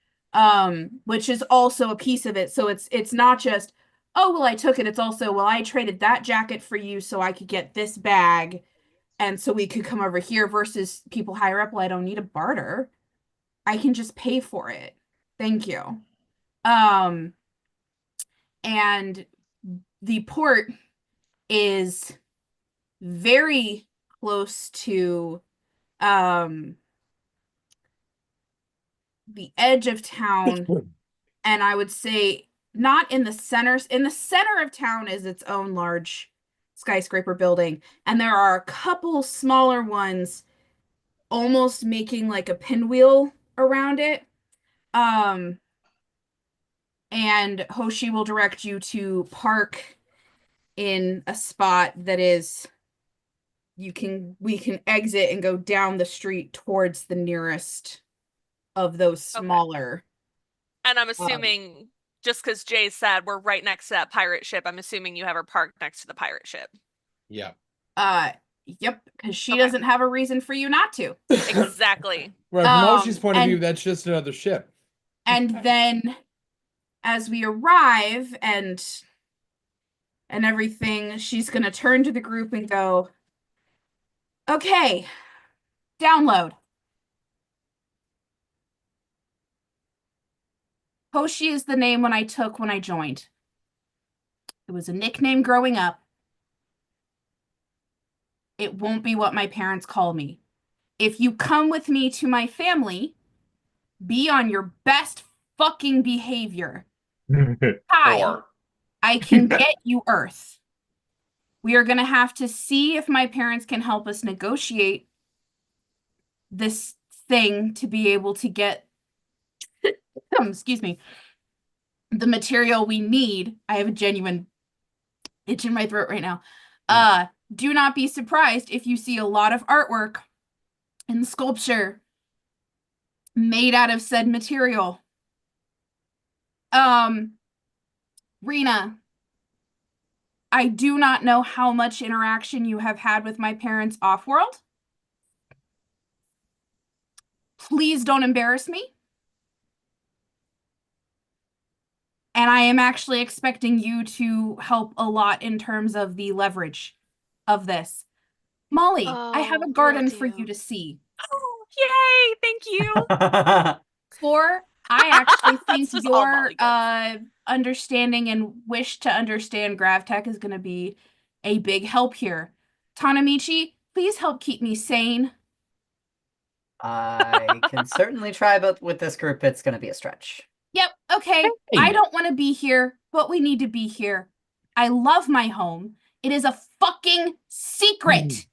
Which is also a piece of it. So it's not just, "Oh, well, I took it." It's also, "Well, I traded that jacket for you so I could get this bag and so we could come over here," versus people higher up, "Well, I don't need a barter. I can just pay for it. Thank you." And the port is very close to the edge of town, and I would say not in the center. In the center of town is its own large skyscraper building, and there are a couple smaller ones almost making like a pinwheel around it. And Hoshi will direct you to park in a spot that is we can exit and go down the street towards the nearest of those smaller. And I'm assuming just because Jay said we're right next to that pirate ship, I'm assuming you have her parked next to the pirate ship. Yeah. Yep, because she doesn't have a reason for you not to. Exactly. Right, from Hoshi's point of view, that's just another ship. And then as we arrive and everything, she's gonna turn to the group and go, okay, download. Hoshi is the name I took when I joined. It was a nickname growing up. It won't be what my parents call me. If you come with me to my family, be on your best fucking behavior. Hi, I can get you Earth. We are going to have to see if my parents can help us negotiate this thing to be able to get, excuse me, the material we need. I have a genuine itch in my throat right now. Do not be surprised if you see a lot of artwork and sculpture made out of said material. Rena, I do not know how much interaction you have had with my parents off-world. Please don't embarrass me. And I am actually expecting you to help a lot in terms of the leverage of this. Molly, I have a garden for you to see. Oh, yay! Thank you. Floor, I actually think That's just all your Molly gets. understanding and wish to understand GravTech is going to be a big help here. Tanamichi, please help keep me sane. I can certainly try, but with this group, it's going to be a stretch. Yep, okay. Hey. I don't want to be here, but we need to be here. I love my home. It is a fucking secret.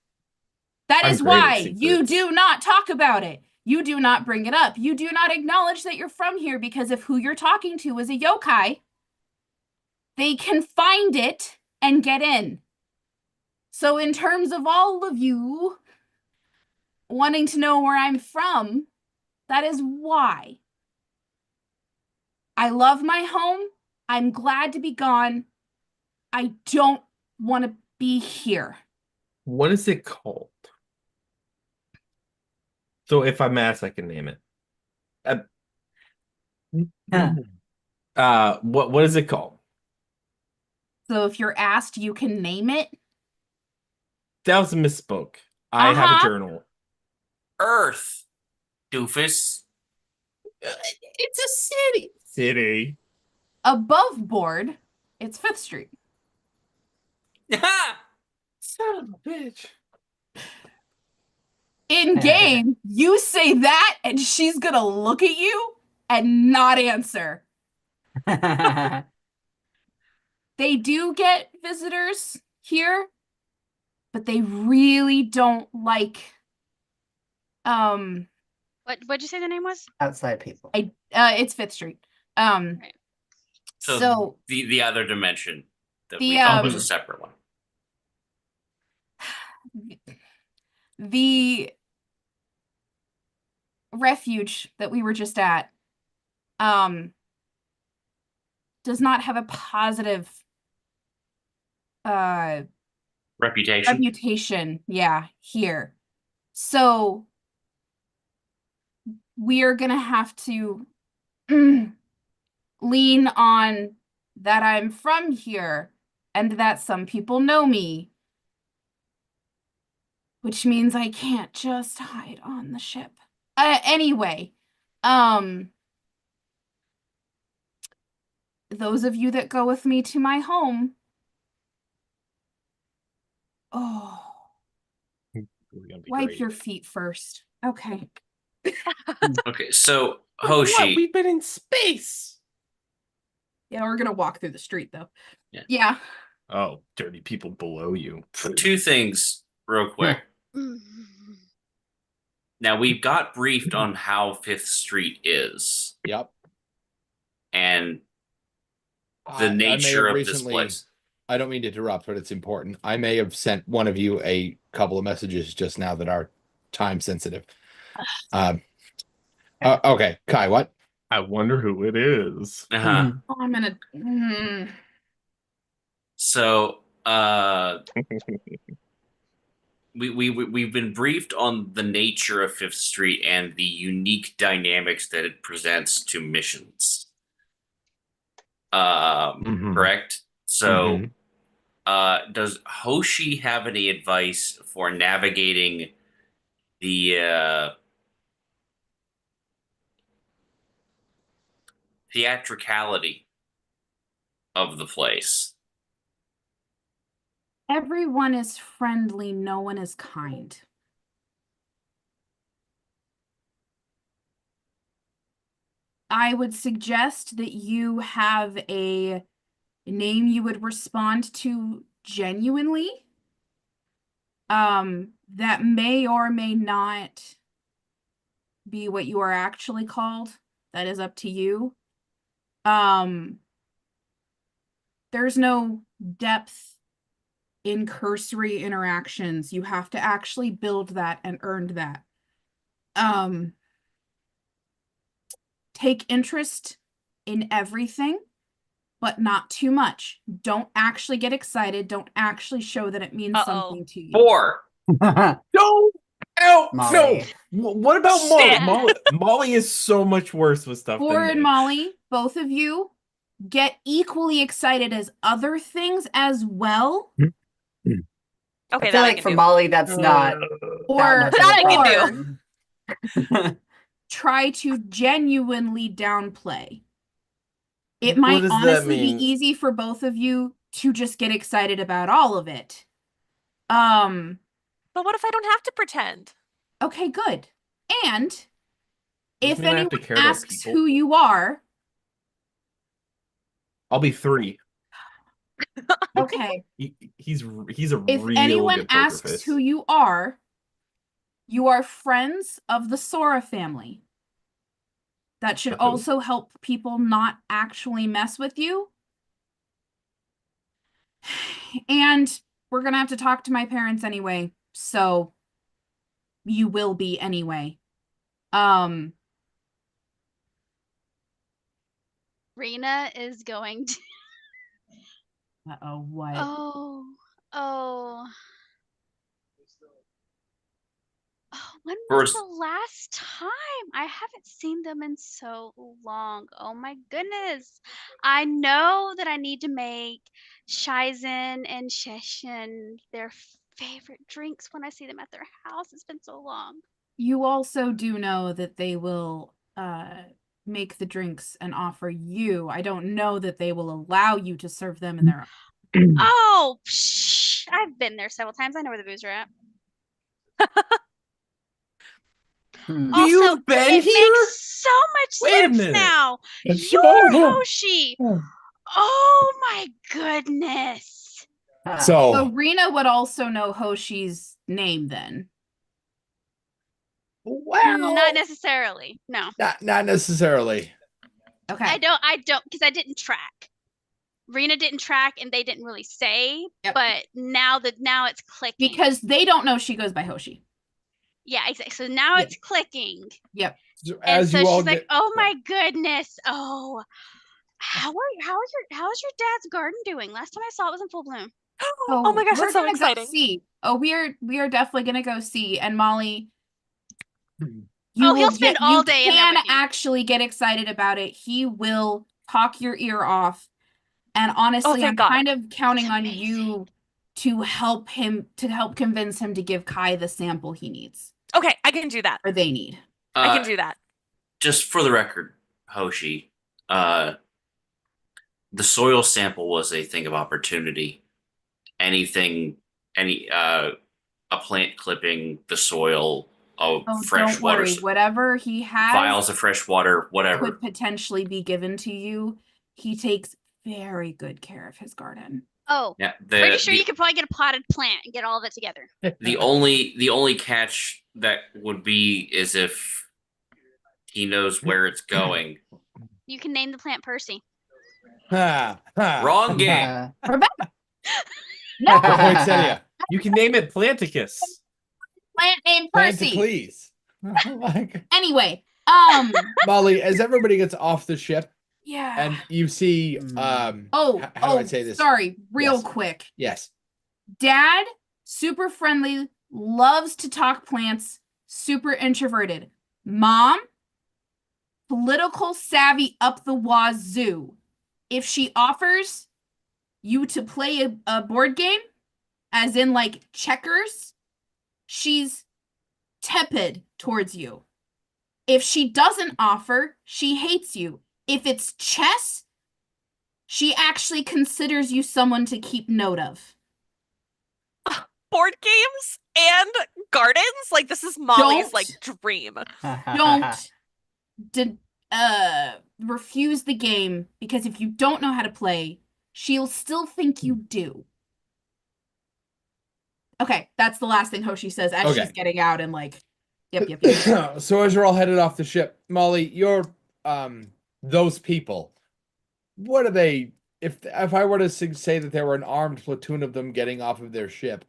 That I'm is great at why you secrets. do not talk about it. You do not bring it up. You do not acknowledge that you're from here, because if who you're talking to is a yokai, they can find it and get in. So in terms of all of you wanting to know where I'm from, that is why. I love my home. I'm glad to be gone. I don't want to be here. What is it called? So if I'm asked, I can name it. What is it called? So if you're asked, you can name it. That was a misspoke. I have a journal. Earth, doofus. It's a city. City. Above board, it's 5th Street. Son of a bitch. In game, you say that and she's gonna look at you and not answer. They do get visitors here, but they really don't like What'd you say the name was? Outside people. it's 5th Street. Right. So the other dimension that the, we thought was a separate one. the refuge that we were just at does not have a positive reputation, yeah, here. So we are gonna have to lean on that I'm from here and that some people know me, which means I can't just hide on the ship. Anyway, those of you that go with me to my home, Really gonna be Wipe great. your feet first. Okay. Okay, so What? Hoshi, We've been in space. Yeah, we're gonna walk through the street though. Yeah. Yeah. Oh, dirty people below you. two things real quick. Now we've got briefed on how Fifth Street is Yep. and the I may nature have of this recently. place. I don't mean to interrupt, but it's important. I may have sent one of you a couple of messages just now that are time sensitive. Okay, Kai, what? I wonder who it is. Uh-huh. Oh, I'm gonna. So, we've been briefed on the nature of Fifth Street and the unique dynamics that it presents to missions. Correct? So, does Hoshi have any advice for navigating the theatricality of the place? Everyone is friendly, no one is kind. I would suggest that you have a name you would respond to genuinely. That may or may not be what you are actually called. That is up to you. There's no depth in cursory interactions. You have to actually build that and earn that. Take interest in everything, but not too much. Don't actually get excited. Don't actually show that it means something to you. 4. No. Ow, Molly. no. What about Molly? Shit. Molly is so much worse with stuff 4 than and me. Molly, both of you, get equally excited as other things as well. Okay, I feel that I like can for do. Molly, that's not Or, that much of That a I can do. problem. try to genuinely downplay. It What might does that honestly be mean? easy for both of you to just get excited about all of it. But what if I don't have to pretend? Okay, good. And Does if this mean I have to anyone care about asks people? who you are, I'll be 3. okay. He's a If real anyone good poker asks face. who you are friends of the Sora family. That should Of who? also help people not actually mess with you. And we're gonna have to talk to my parents anyway, so you will be anyway. Rena is going to. Uh-oh, what? Oh. When was First, the last time? I haven't seen them in so long. Oh my goodness. I know that I need to make Shizen and Sheshin their favorite drinks when I see them at their house. It's been so long. You also do know that they will make the drinks and offer you. I don't know that they will allow you to serve them in their Oh, psh, I've been there several times. I know where the booze are at. Also, You've been it here? makes so much Wait a sense minute. now. It's You're so- Hoshi. Oh my goodness. So So, Rena would also know Hoshi's name then. well, Not necessarily. No. not necessarily. Okay. I don't because I didn't track. Rena didn't track and they didn't really say, Yep. but now it's clicking. Because they don't know she goes by Hoshi. yeah, exactly. So now Yeah. it's clicking. Yep. So And as so you all she's like, get, "Oh my goodness. Oh. How's your dad's garden doing? Last time I saw it was in full bloom." Oh my gosh, we're that's so gonna go exciting. see. Oh, we are definitely gonna go see. And Molly, Oh, he'll spend all day in there can with you. actually get excited about it. He will talk your ear off. And honestly, I'm thank God. kind of counting That's on you to help convince him to give Kai the sample he needs Okay, I can do that. or they need. I can do that. just for the record, Hoshi, the soil sample was a thing of opportunity. Anything, any a plant clipping, the soil, a Oh, fresh don't water, worry. Whatever he has vials of fresh water, whatever. could potentially be given to you. He takes very good care of his garden. Oh, Yeah, pretty sure you could probably get a potted plant and get all of it together. the only catch that would be is if he knows where it's going. You can name the plant Percy. Ha, ha, Wrong ha. game. Rebecca. No Poinsettia. You can name it Planticus. plant named Percy. Please. Like, Anyway, Molly, as everybody gets off the ship yeah. and you see how do I say this? Sorry, real Yes. quick. Yes. Dad, super friendly, loves to talk plants, super introverted. Mom, political savvy up the wazoo. If she offers you to play a board game, as in like checkers, she's tepid towards you. If she doesn't offer, she hates you. If it's chess, she actually considers you someone to keep note of. Board games and gardens? Like, this is Molly's, Don't. like, dream. Don't refuse the game, because if you don't know how to play, she'll still think you do. Okay, that's the last thing Hoshi says as Okay. she's getting out and like, yep. So as you're all headed off the ship, Molly, you're those people. What are they? If I were to say that there were an armed platoon of them getting off of their ship,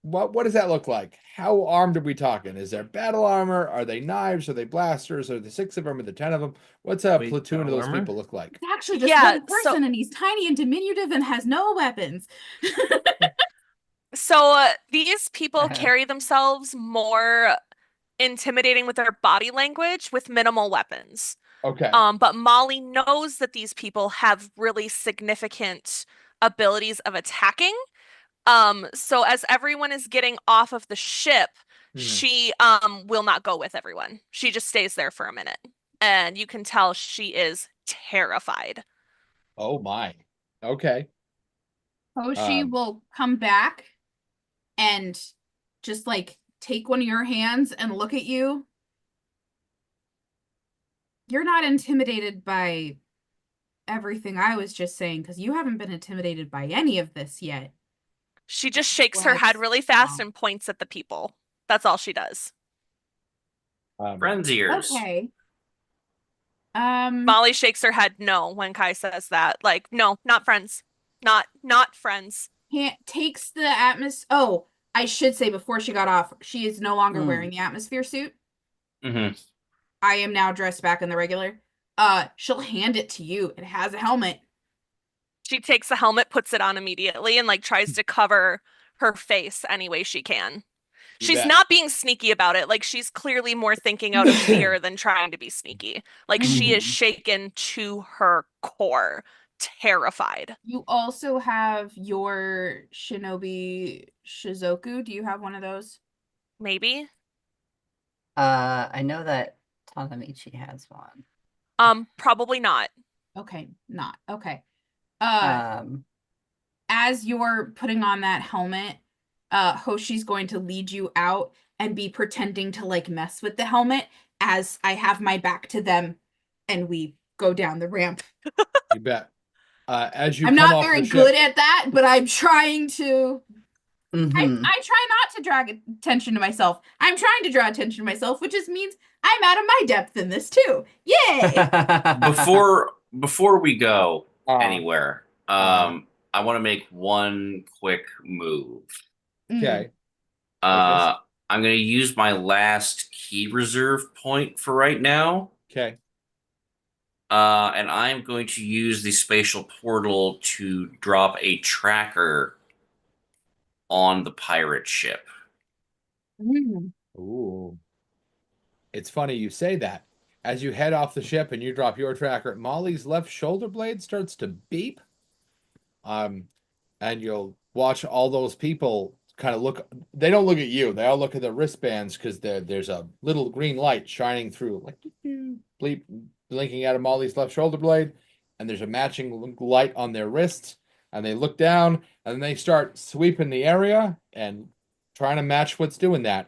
what does that look like? How armed are we talking? Is there battle armor? Are they knives? Are they blasters? Are there 6 of them? Are there 10 of them? What's a Wait, platoon of battle those armor? people look like? It's actually just Yeah, one person, and he's tiny and diminutive and has no weapons. So these people carry themselves more intimidating with their body language with minimal weapons. Okay. But Molly knows that these people have really significant abilities of attacking. So as everyone is getting off of the ship, she will not go with everyone. She just stays there for a minute. And you can tell she is terrified. Oh my. Okay. Hoshi will come back and just like take one of your hands and look at you. You're not intimidated by everything I was just saying, because you haven't been intimidated by any of this yet. She just shakes her head really fast and points at the people. That's all she does. Friends ears. Okay. Molly shakes her head no when Kai says that. Like, no, not friends. Not friends. Takes the atmosphere. Oh, I should say before she got off, she is no longer wearing the atmosphere suit. Mm-hmm. I am now dressed back in the regular. She'll hand it to you. It has a helmet. She takes the helmet, puts it on immediately, and like tries to cover her face any way she can. She's not being sneaky about it. Like, she's clearly more thinking out of fear than trying to be sneaky. Like, she is shaken to her core, terrified. You also have your Shinobi Shizoku. Do you have one of those? Maybe. I know that Tanamichi has one. Probably not. Okay, not. Okay. As you're putting on that helmet, Hoshi's going to lead you out and be pretending to like mess with the helmet as I have my back to them and we go down the ramp. You bet. As you I'm come not off very the ship, good at that, but I'm trying to. Mhm. I try not to drag attention to myself. I'm trying to draw attention to myself, which just means I'm out of my depth in this too. Yay! Before we go anywhere, uh-huh. I want to make one quick move. Okay. I'm going to use my last key reserve point for right now. Okay. And I'm going to use the spatial portal to drop a tracker on the pirate ship. Ooh. It's funny you say that. As you head off the ship and you drop your tracker, Molly's left shoulder blade starts to beep. And you'll watch all those people kind of look. They don't look at you. They all look at their wristbands because there's a little green light shining through, like bleep, blinking out of Molly's left shoulder blade, and there's a matching light on their wrists. And they look down and they start sweeping the area, and trying to match what's doing that.